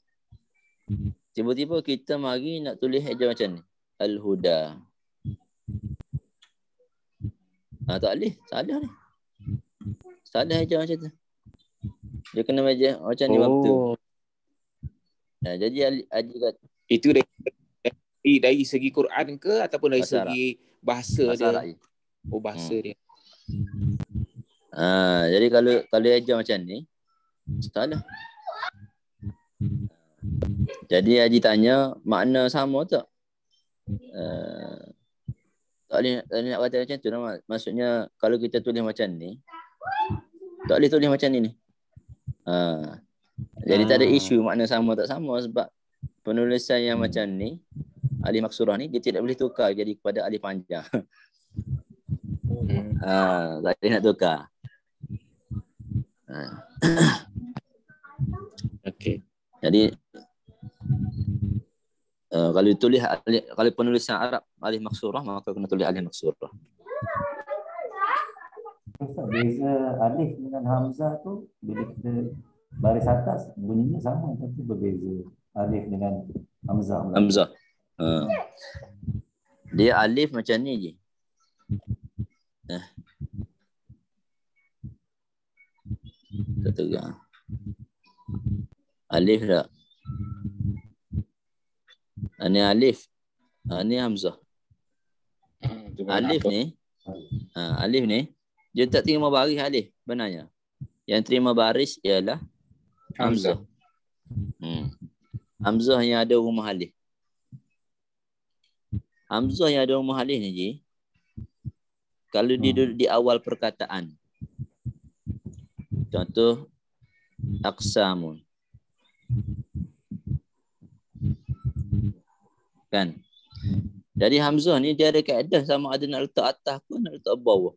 Tiba-tiba kita mari nak tulis eja macam ni, al-huda. Tak boleh, salah ni. Salah eja macam tu. Dia kena baca macam ni waktu. Jadi Haji kata itu dari segi Quran ke ataupun dari segi bahasa dia? Arab. Bahasa dia. Jadi kalau eja macam ni salah. Jadi Haji tanya makna sama tak? Tak boleh nak kata macam tu. Maksudnya kalau kita tulis macam ni, tak boleh tulis macam ni. Jadi tak ada isu makna sama tak sama, sebab penulisan yang macam ni, alif maksurah ni, dia tidak boleh tukar jadi kepada alif panjang. Tak boleh nak tukar. Okey. Jadi kalau tulis kalau penulisan Arab alif maksurah, maka kena tulis alif maksurah. Beza alif dengan hamzah tu bila kita baris atas bunyinya sama tapi berbeza. Alif dengan hamzah. Hamzah. Dia alif macam ni je. Tak tegang. Alif tak? Ini alif. Ini hamzah. Alif ni. Alif ni dia tak terima baris alif benarnya. Yang terima baris ialah hamzah. Hamzah yang ada rumah alif. Hamzah yang ada rumah alif ni je, kalau dia duduk di awal perkataan. Contoh aqsamun. Kan? Jadi hamzah ni dia ada kaedah sama ada nak letak atas ke nak letak bawah.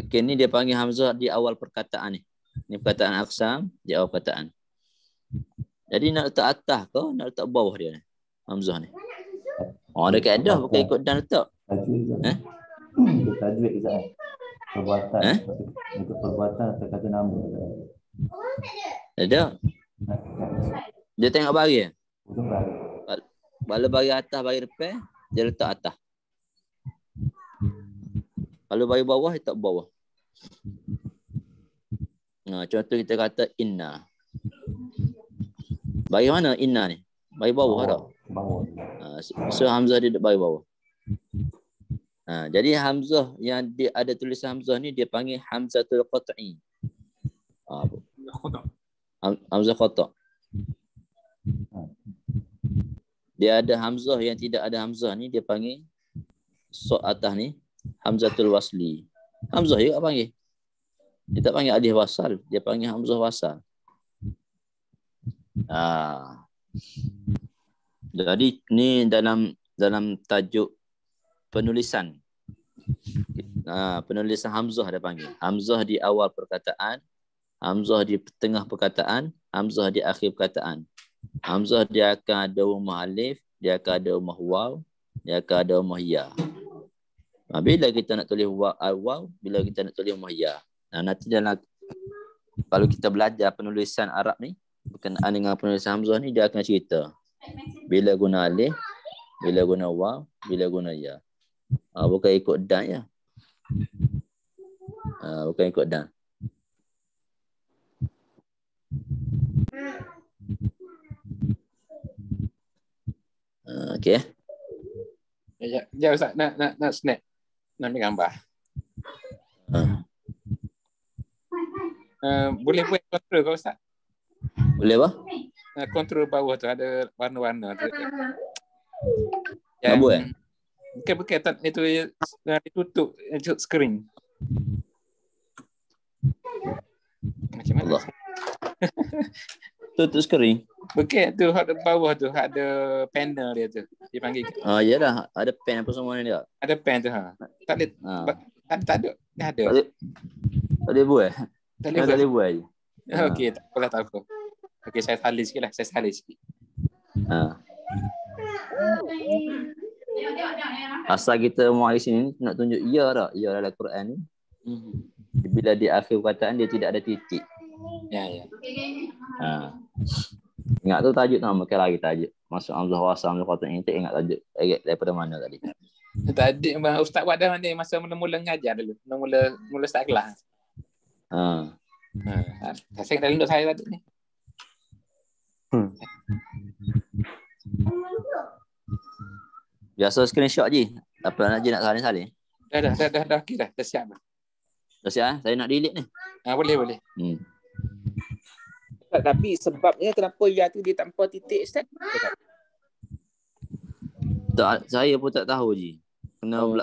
Okey, ni dia panggil hamzah di awal perkataan ni. Ni perkataan aqsam di awal perkataan. Jadi nak letak atas ke nak letak bawah dia ni, hamzah ni. Ada kaedah bukan ikut dan letak. Tajwid Ustaz. Perbuatan. Untuk perbuatan atau kata nama. Ada. Dia tengok baris. Kalau baris atas, baris depan, dia letak atas. Kalau baris bawah, dia letak bawah. Contoh kita kata inna. Baris mana inna ni? Baris bawah tak? Bawah. So hamzah dia baris bawah. Jadi hamzah yang dia ada tulisan hamzah ni dia panggil hamzatul qat'i. Hamzah qata'. Dia ada hamzah yang tidak ada hamzah ni dia panggil sod atas ni hamzatul wasli. Hamzah juga panggil. Dia tak panggil alif wasal, dia panggil hamzah wasal. Jadi ni dalam tajuk penulisan. Penulisan hamzah dia panggil. Hamzah di awal perkataan, hamzah di tengah perkataan, hamzah di akhir perkataan. Hamzah dia akan ada rumah alif, dia akan ada rumah waw, dia akan ada rumah ya. Bila kita nak tulis waw, bila kita nak tulis rumah ya. Nanti dalam kalau kita belajar penulisan Arab ni, berkenaan dengan penulisan hamzah ni dia akan cerita bila guna alif, bila guna waw, bila guna ya. Bukan ikut dan ya. Bukan ikut dan. Okey. Ya Ustaz, nak snap. Nak ambil gambar. Boleh buat kontrol kau Ustaz? Boleh apa? Kontrol bawah tu ada warna-warna tu. Nak buat? Bukan tak itu ditutup skrin. Macam mana? Allah. Tutup skrin. Bukan tu ada bawah tu ada panel dia tu. Dipanggil. Ya dah, ada pen apa semua ni dia. Ada pen tu Tak ada. Tak ada. Dah ada. Tak boleh buat. Tak boleh buat je. Okey, tak apalah tak apa. Okey, saya salin sikitlah. Asal kita muat di sini nak tunjuk ya tak? Ya dalam Quran ni. Bila di akhir perkataan dia tidak ada titik. Ya. Ingat tu tajuk nama bukan lagi tajuk. Masuk hamzah wasal hamzah qat'iyah ni tak ingat tajuk. Daripada mana tadi? Tadi Ustaz buat dah mana masa mula-mula mengajar dulu. Mula start kelas. Saya dah tengok saya tadi ni. Biasa screenshot je. Apa nak je nak salin-salin? Dah okey dah. Dah siap. Dah siap Saya nak delete ni. Boleh. Tapi sebabnya kenapa ya tu dia tanpa titik Ustaz? Tak, saya pun tak tahu je.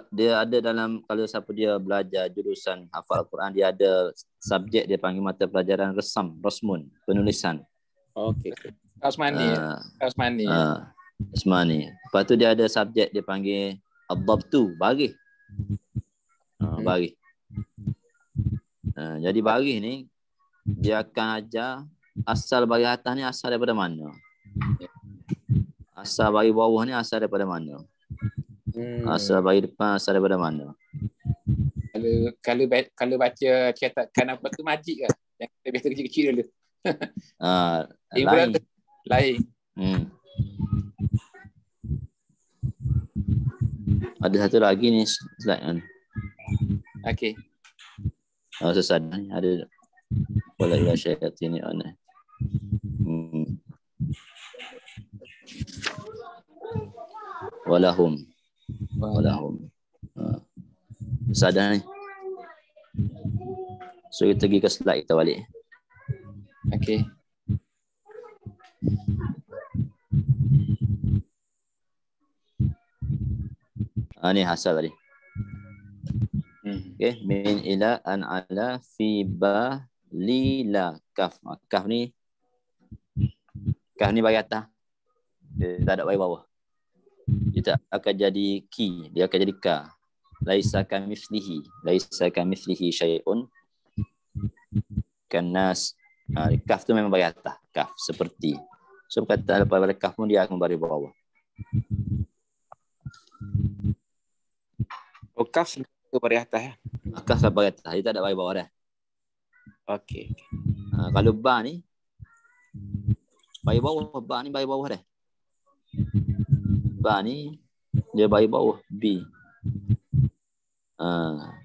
Dia ada dalam, kalau siapa dia belajar jurusan hafal Al-Quran, dia ada subjek dia panggil mata pelajaran rasmun, penulisan. Okey. Osmani. Lepas tu dia ada subjek dia panggil ad-dabtu, baris. Baris. Jadi baris ni dia akan ajar asal baris atas ni asal daripada mana. Asal baris bawah ni asal daripada mana. Asal baris depan asal daripada mana. Kalau baca cetakan apa tu majik ke? Yang biasa kecil-kecil dulu. Lain. Ada satu lagi ni slide ni. Okey. Sesat ni ada wala ila syaitan ni ana. Walahum. Sadar ni. So kita pergi ke slide kita balik. Okey. Ni hasil tadi. Okey, min ila an ala fi ba li la kaf. Kaf ni bagi atas. Dia tak ada bagi bawah. Dia tak akan jadi ki, dia akan jadi ka. Laisa kamitslihi syai'un kanas. Kaf tu memang bagi atas. Kaf seperti. So perkataan lepas pada kaf pun dia akan bagi bawah. Kaf ke bagi atas ya? Kaf sampai bagi atas, dia tak ada bagi bawah dah. Okey. Kalau ba ni bagi bawah, ba ni bagi bawah dah. Ba ni dia bagi bawah B.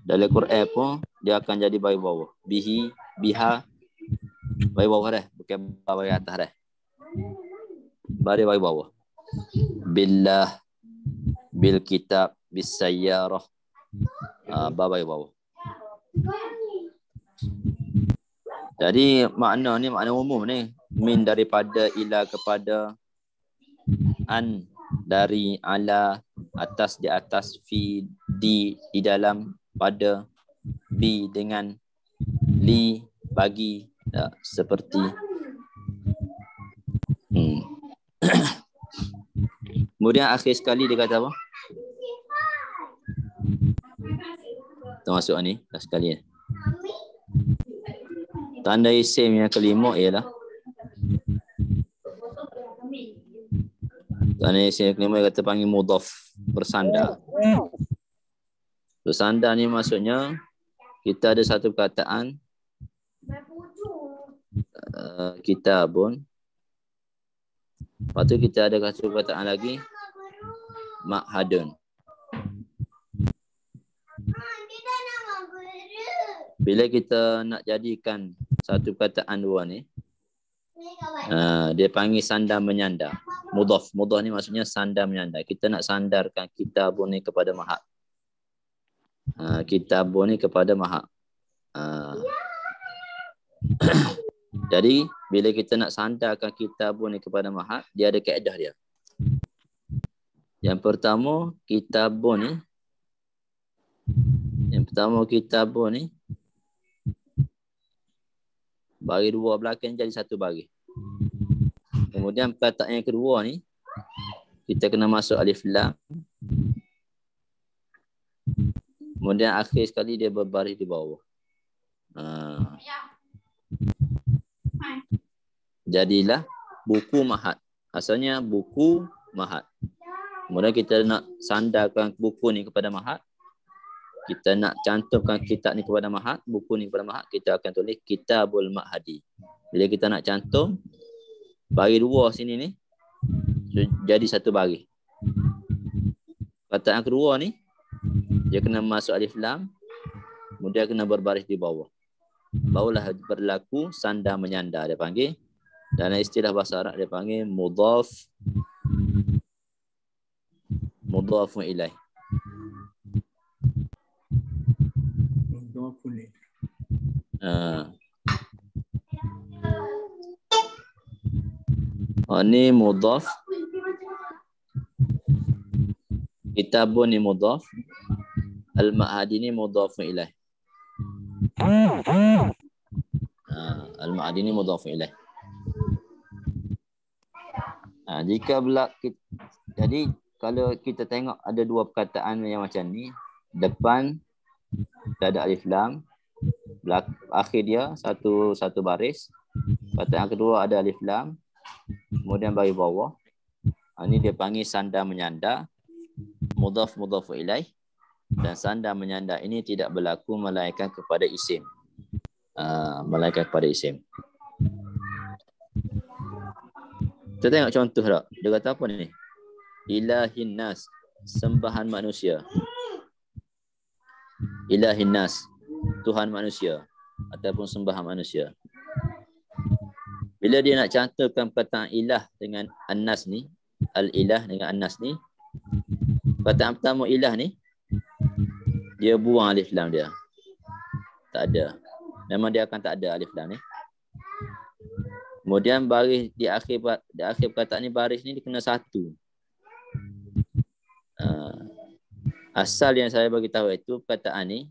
Dalam Quran pun dia akan jadi bagi bawah. Bihi, biha bagi bawah dah, bukan bagi atas dah. Ba dia bagi bawah. Billah, bil kitab, bis sayyarah. Ba bagi bawah. Jadi makna ni makna umum ni. Min daripada ila kepada, an dari ala atas di atas, fi di dalam, pada, bi dengan, li bagi, seperti. Kemudian akhir sekali dia kata apa? Termasuk ni last sekali. Tanda isim yang kelima ialah tanda isim yang kelima kata panggil mudhaf, bersandar. Bersandar ni maksudnya kita ada satu perkataan kitabun, Lepas tu kita ada satu perkataan lagi, ma'hadun. Bila kita nak jadikan satu perkataan dua ni, dia panggil sandar menyandar. Mudhaf. Mudhaf ni maksudnya sandar menyandar. Kita nak sandarkan kitabun ni kepada mahak. Kitabun ni kepada mahak. Jadi bila kita nak sandarkan kitabun ni kepada mahak, dia ada kaedah dia. Yang pertama kitabun ni bagi dua belakang jadi satu bagi. Kemudian perkataan yang kedua ni kita kena masuk alif lam. Kemudian akhir sekali dia berbaris di bawah. Jadilah buku mahat. Asalnya buku mahat. Kemudian kita nak sandarkan buku ni kepada mahat. Kita nak cantumkan kitab ni kepada mahat, buku ni kepada mahat, kita akan tulis Kitabul Ma'hadi. Bila kita nak cantum, bagi dua sini ni, jadi satu bagi. Perkataan kedua ni, dia kena masuk alif lam, kemudian kena berbaris di bawah. Barulah berlaku sandar menyandar, dia panggil. Dalam istilah bahasa Arab, dia panggil mudhafun ilaih. Ini mudhaf. Kitabun ni mudhaf. Al-Ma'hadi ni mudhafun ilaih. Al-Ma'hadi ni mudhafun ilaih. Jadi kalau kita tengok ada dua perkataan yang macam ni, depan ada alif lam, akhir dia satu baris. Perkataan kedua ada alif lam, kemudian bagi bawah. Ini dia panggil sandar menyandar, mudhaf ilaih. Dan sandar menyandar ini tidak berlaku melainkan kepada isim. Melainkan kepada isim. Kita tengok contoh tak? Dia kata apa ni? Ilahin nas, sembahan manusia. Ilahin nas, Tuhan manusia ataupun sembahan manusia. Bila dia nak cantumkan perkataan ilah dengan an-nas ni, al-ilah dengan an-nas ni, perkataan pertama ilah ni, dia buang alif lam dia. Tak ada. Memang dia akan tak ada alif lam ni. Kemudian baris di akhir perkataan ni, baris ni dia kena satu. Asal yang saya bagi tahu itu perkataan ni,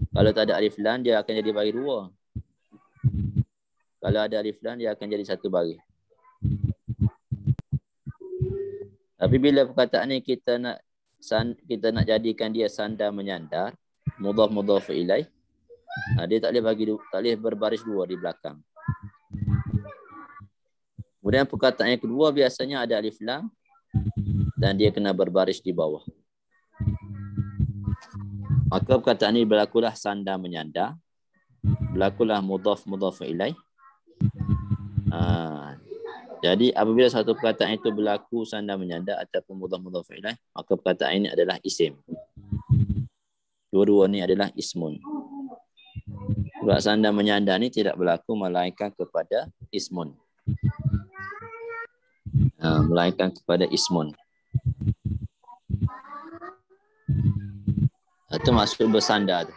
kalau tak ada alif lam dia akan jadi bagi dua. Kalau ada alif lam dia akan jadi satu bagi. Tapi bila perkataan ni kita nak jadikan dia sandar menyandar, mudhaf ilaih, dia tak boleh berbaris dua di belakang. Kemudian perkataan yang kedua biasanya ada alif lam dan dia kena berbaris di bawah. Maka perkataan ini berlakulah sandar menyandar, berlakulah mudhaf ilaih. Jadi apabila satu perkataan itu berlaku sandar menyandar ataupun mudhaf ilaih, maka perkataan ini adalah isim. Dua-dua ini adalah ismun. Sebab sandar menyandar ini tidak berlaku melainkan kepada ismun. Melainkan kepada ismun. Itu maksud bersandar tu.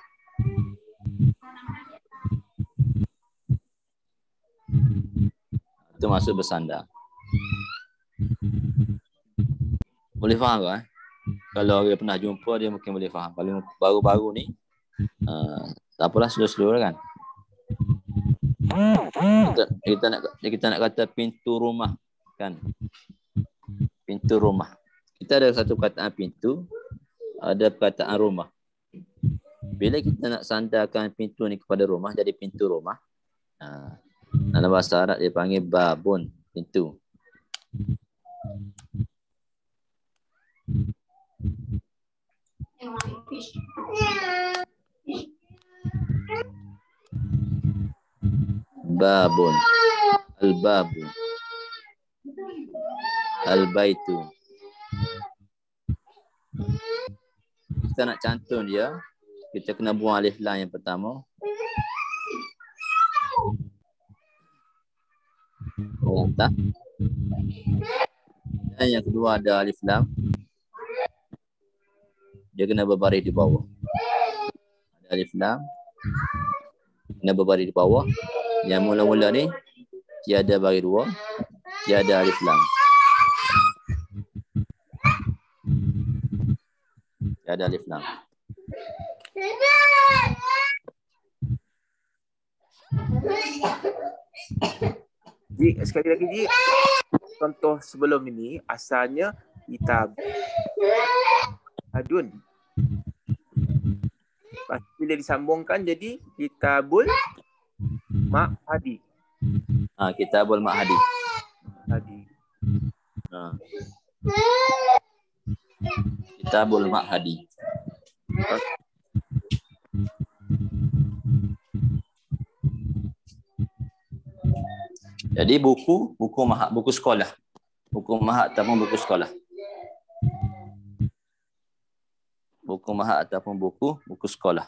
Itu maksud bersandar. Boleh faham tak? Kalau dia pernah jumpa dia mungkin boleh faham. Kalau baru-baru ni tak apalah, slow-slow kan. Kita nak kata pintu rumah kan. Pintu rumah. Kita ada satu perkataan pintu, ada perkataan rumah. Bila kita nak sandarkan pintu ni kepada rumah, jadi pintu rumah. Dalam bahasa Arab dia panggil babun, pintu. Babun, al-babu. Al-baitu. Kita nak cantum dia, kita kena buang alif lam yang pertama. Tak. Dan yang kedua ada alif lam. Dia kena berbaris di bawah. Ada alif lam. Kena berbaris di bawah. Yang mula-mula ni tiada baris dua, tiada alif lam. Tiada alif lam. Ji, sekali lagi Ji. Contoh sebelum ini asalnya kitab adun. Lepas bila disambungkan jadi kitabul ma'hadi. Kitabul ma'hadi. Kitabul ma'hadi. Jadi buku mahat, buku sekolah. Buku mahat ataupun buku sekolah. Buku mahat ataupun buku sekolah.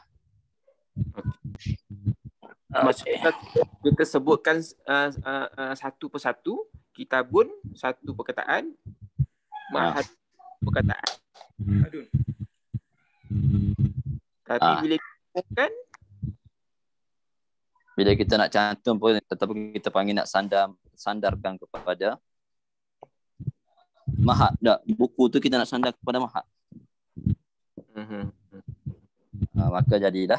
Maksudnya kita sebutkan satu persatu, kitabun satu perkataan, ma'had perkataan. Tapi bila kita nak cantum pun tetapi kita panggil nak sandarkan kepada mahat. Tak, buku tu kita nak sandar kepada mahat. Maka jadilah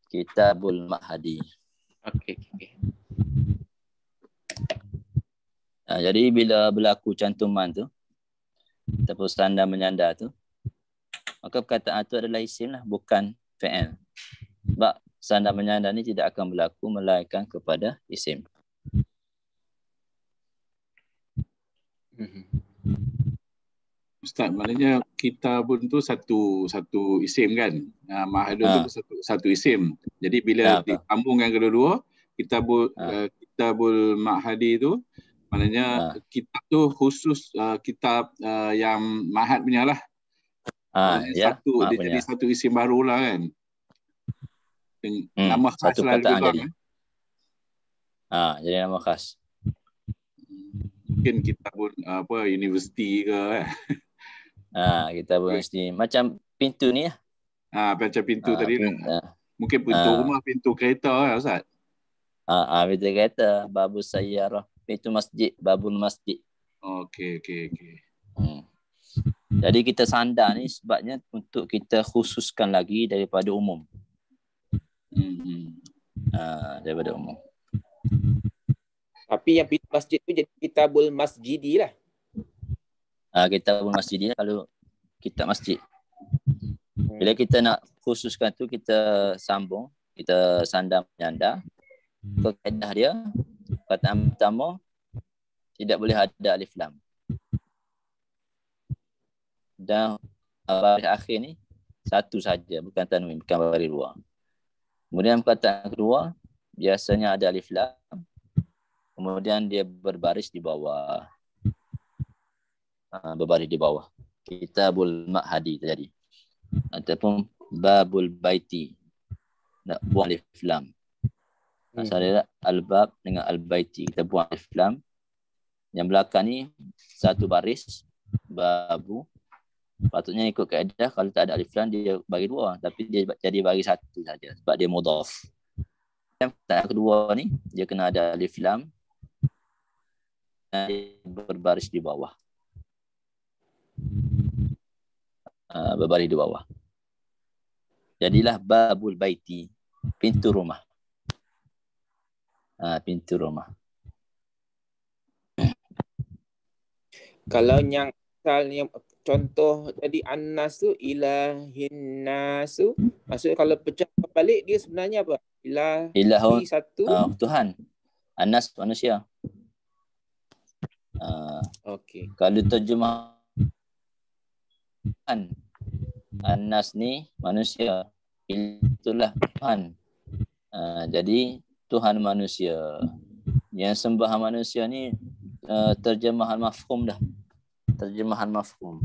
kitabul ma'hadi. Okey. Jadi bila berlaku cantuman tu ataupun sandar menyandar tu, maka perkataan tu adalah isim lah, bukan fi'il. Sebab sandar menyandar ni tidak akan berlaku melainkan kepada isim. Ustaz, maknanya kitabun tu satu isim kan? Ma'hadun tu satu isim. Jadi bila disambungkan kedua-dua, kitabul ma'hadi tu, maknanya kitab tu khusus kitab yang ma'had punya lah. Dia jadi satu isim baru lah kan? Nama khas satu lah perkataan juga, jadi. Jadi nama khas. Mungkin kitabun universiti ke kan? Kitabun universiti. Macam pintu ni lah. Macam pintu tadi lah. Mungkin pintu rumah, pintu kereta lah Ustaz. Pintu kereta, babul sayyarah, pintu masjid, babul masjid. Okey. Jadi kita sandar ni sebabnya untuk kita khususkan lagi daripada umum. Daripada umum. Tapi yang pintu masjid tu jadi kitabul masjidi lah. Kitabul masjidi lah kalau kitab masjid. Bila kita nak khususkan tu, kita sambung, kita sandar menyandar. Kaedah dia, perkataan pertama tidak boleh ada alif lam. Dan baris akhir ni satu saja, bukan tanwin, bukan baris dua. Kemudian perkataan kedua biasanya ada alif lam. Kemudian dia berbaris di bawah. Berbaris di bawah. Kitabul ma'hadi terjadi. Ataupun babul baiti. Nak buang alif lam. Masalah al-bab dengan al-baiti. Kita buang alif lam. Yang belakang ni satu baris. Babu. Patutnya ikut kaedah kalau tak ada alif lam dia bagi dua. Tapi dia jadi bagi satu saja. Sebab dia mudhaf. Yang kedua ni dia kena ada alif lam. Berbaris di bawah. Berbaris di bawah. Jadilah babul baiti, pintu rumah. Pintu rumah. Kalau yang misalnya contoh tadi annas tu ilahin nasu, maksudnya kalau pecah balik dia sebenarnya apa? Ilahun satu Tuhan. Annas manusia. Okey. Kalau terjemah Annas ni manusia, itulah Tuhan. Jadi Tuhan manusia. Yang sembahan manusia ni terjemahan mafhum dah. terjemahan mafhum.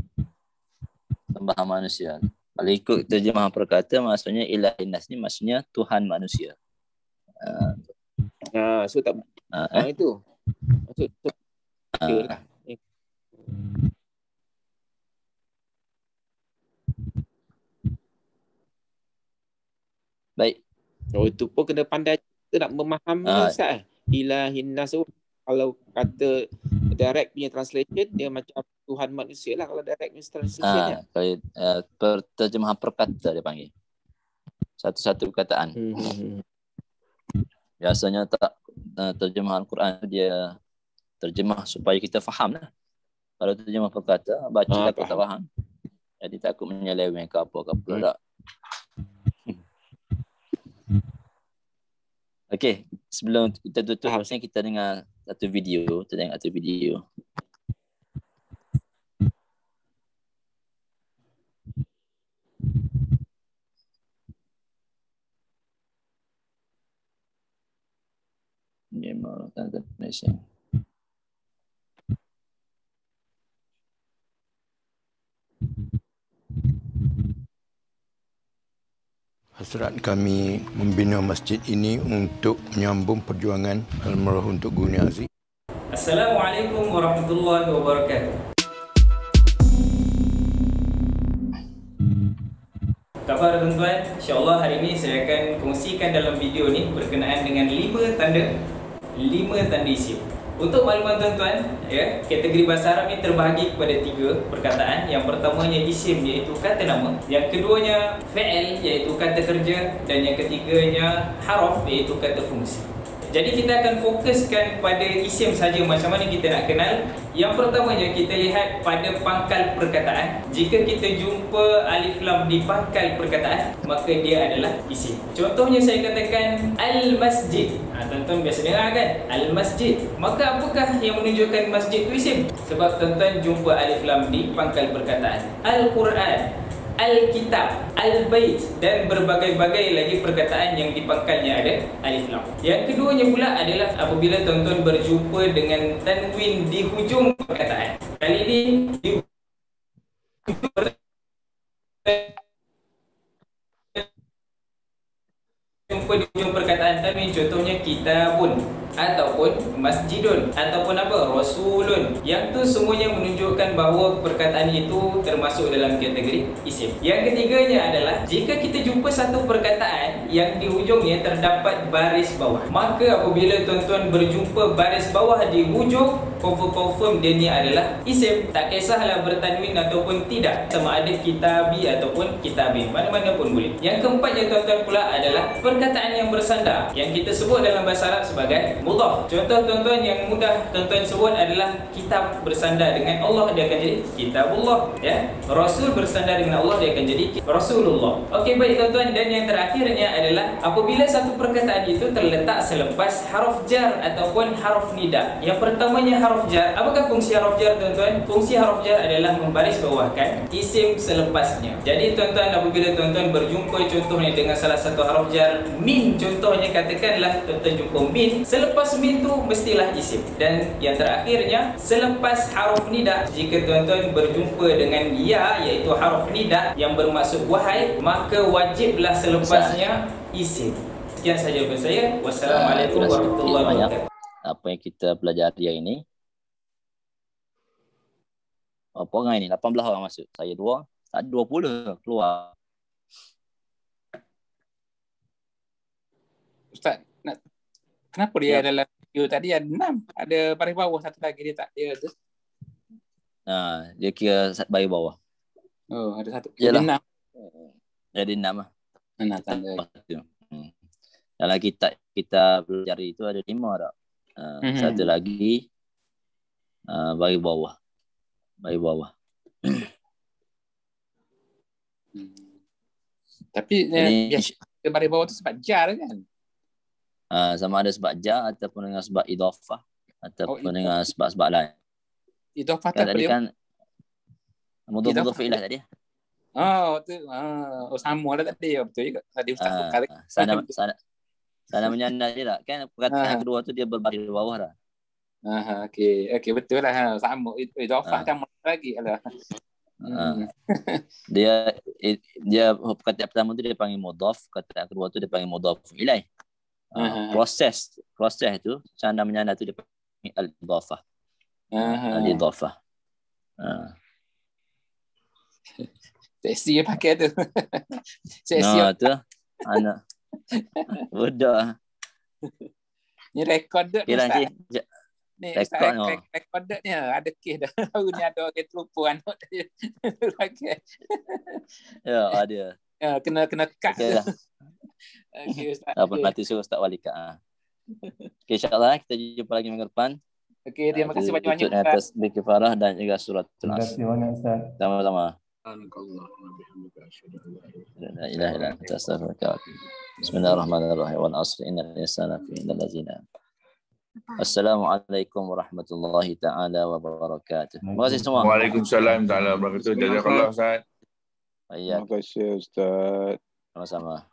Tambahan manusia. Kalau ikut terjemahan perkata maksudnya ilahin nas ni maksudnya Tuhan manusia. So tak itu. Maksud lah. Baik. Itu pun kena pandai kita nak memahami Ustaz. Ilahin nas kalau kata direct punya translation dia macam Tuhan manusia lah kalau direct punya translation dia. Terjemahan perkata dia panggil. Satu-satu perkataan. Biasanya tak terjemahan Quran dia terjemah supaya kita faham lah. Kalau terjemah perkata baca takut tak faham. Jadi takut menyeleweng ke apa tak. Okey, sebelum kita tutup harusnya kita dengar satu video. Kita tengok satu video. Ini malah tanda Malaysia. Hasrat kami membina masjid ini untuk menyambung perjuangan almarhum Tok Guni Aziz. Assalamualaikum warahmatullahi wabarakatuh. Khabar tuan-tuan, insyaAllah hari ini saya akan kongsikan dalam video ni berkenaan dengan 5 tanda isim. Untuk makluman tuan-tuan, ya, kategori bahasa Arab ni terbahagi kepada 3 perkataan. Yang pertamanya isim iaitu kata nama, yang keduanya fi'il iaitu kata kerja, dan yang ketiganya haraf iaitu kata fungsi. Jadi kita akan fokuskan pada isim saja macam mana kita nak kenal. Yang pertamanya kita lihat pada pangkal perkataan. Jika kita jumpa alif lam di pangkal perkataan, maka dia adalah isim. Contohnya saya katakan al-masjid. Tuan-tuan biasa dengar kan? Al-masjid. Maka apakah yang menunjukkan masjid itu isim? Sebab tuan-tuan jumpa alif lam di pangkal perkataan. Al-Quran, Al-Kitab, Al-Bait dan berbagai-bagai lagi perkataan yang di pangkalnya ada alif lam. Yang keduanya pula adalah apabila tuan-tuan berjumpa dengan tanwin di hujung perkataan. Kali ini di jumpa di hujung perkataan tanwin, contohnya kitabun ataupun masjidun ataupun apa, rasulun. Yang tu semuanya menunjukkan bahawa perkataan itu termasuk dalam kategori isim. Yang ketiganya adalah jika kita jumpa satu perkataan yang di hujungnya terdapat baris bawah, maka apabila tuan-tuan berjumpa baris bawah di hujung, confirm dia ni adalah isim. Tak kisahlah bertanwin ataupun tidak, sama ada kitabi ataupun kitabin, mana-mana pun boleh. Yang keempatnya tuan-tuan pula adalah perkataan yang bersandar, yang kita sebut dalam bahasa Arab sebagai mudhaf. Contoh tuan-tuan yang mudah tuan-tuan sebut adalah kitab bersandar dengan Allah, dia akan jadi kitabullah, ya. Rasul bersandar dengan Allah, dia akan jadi rasulullah. Okey, baik tuan-tuan, dan yang terakhirnya adalah apabila satu perkataan itu terletak selepas harf jar ataupun harf nida. Yang pertamanya harf jar. Apakah fungsi harf jar tuan-tuan? Fungsi harf jar adalah membaris bawahkan isim selepasnya. Jadi tuan-tuan, apabila tuan-tuan berjumpa contohnya dengan salah satu harf jar, min contohnya, katakanlah tuan-tuan jumpa min, selepas min tu mestilah isim. Dan yang terakhirnya selepas haruf nida, jika tuan-tuan berjumpa dengan ya iaitu haruf nida yang bermaksud wahai, maka wajiblah selepasnya isim. Sekian saja dari saya. Wassalamualaikum warahmatullahi wabarakatuh. Apa yang kita pelajari hari ini, apa orang ini 18 orang masuk, saya 2, tak ada 20 keluar. Ustaz, kenapa dia dalam video tadi ada 6? Ada baris bawah satu lagi, dia tak dia tu. Dia kira baris bawah. Oh, ada satu. Jadi 6. Jadi 6 lah. 6 tanda. Dalam kita belajar itu ada 5 tak? Satu lagi baris bawah. Baris bawah. Tapi biasa baris bawah tu sebab jar kan? Sama ada sebab jar ataupun dengan sebab idhafah ataupun dengan sebab-sebab lain. Idhafah kan tadi kan mudhaf ilah tadi. Sama lah tadi. Betul juga. Tadi Ustaz sana menyandar je tak? Kan perkataan kedua tu dia berbaris bawah dah. Okey. Okey, betul lah. Sama. Idhafah tambah lagi lah. Dia perkataan pertama tu dia panggil mudhaf, perkataan kedua tu dia panggil mudhaf ilaih. Proses tu canda menyanda tu dia panggil al-idhafah. Al-idhafah. Seksi pakai tu. Seksi. Tu anak budak. Ni recorded Ustaz. Ni recorded ni ada kes dah. Baru ni ada orang terlupa anak dia. Ya, ada. Kena cut. Okeylah. Okey Ustaz. Apa nanti suruh Ustaz Wali kat. Okey, insya-Allah kita jumpa lagi minggu depan. Okey, terima kasih banyak-banyak atas Al-Kifarah dan juga surat Terima kasih banyak Ustaz. Sama-sama. Alhamdulillah. Bismillahirrahmanirrahim. Wal 'asri innal insana fi khusr. Assalamualaikum warahmatullahi taala wabarakatuh. Terima kasih semua. Waalaikumsalam taala wabarakatuh. Jazakallah Ustaz. Terima kasih Ustaz. Sama-sama.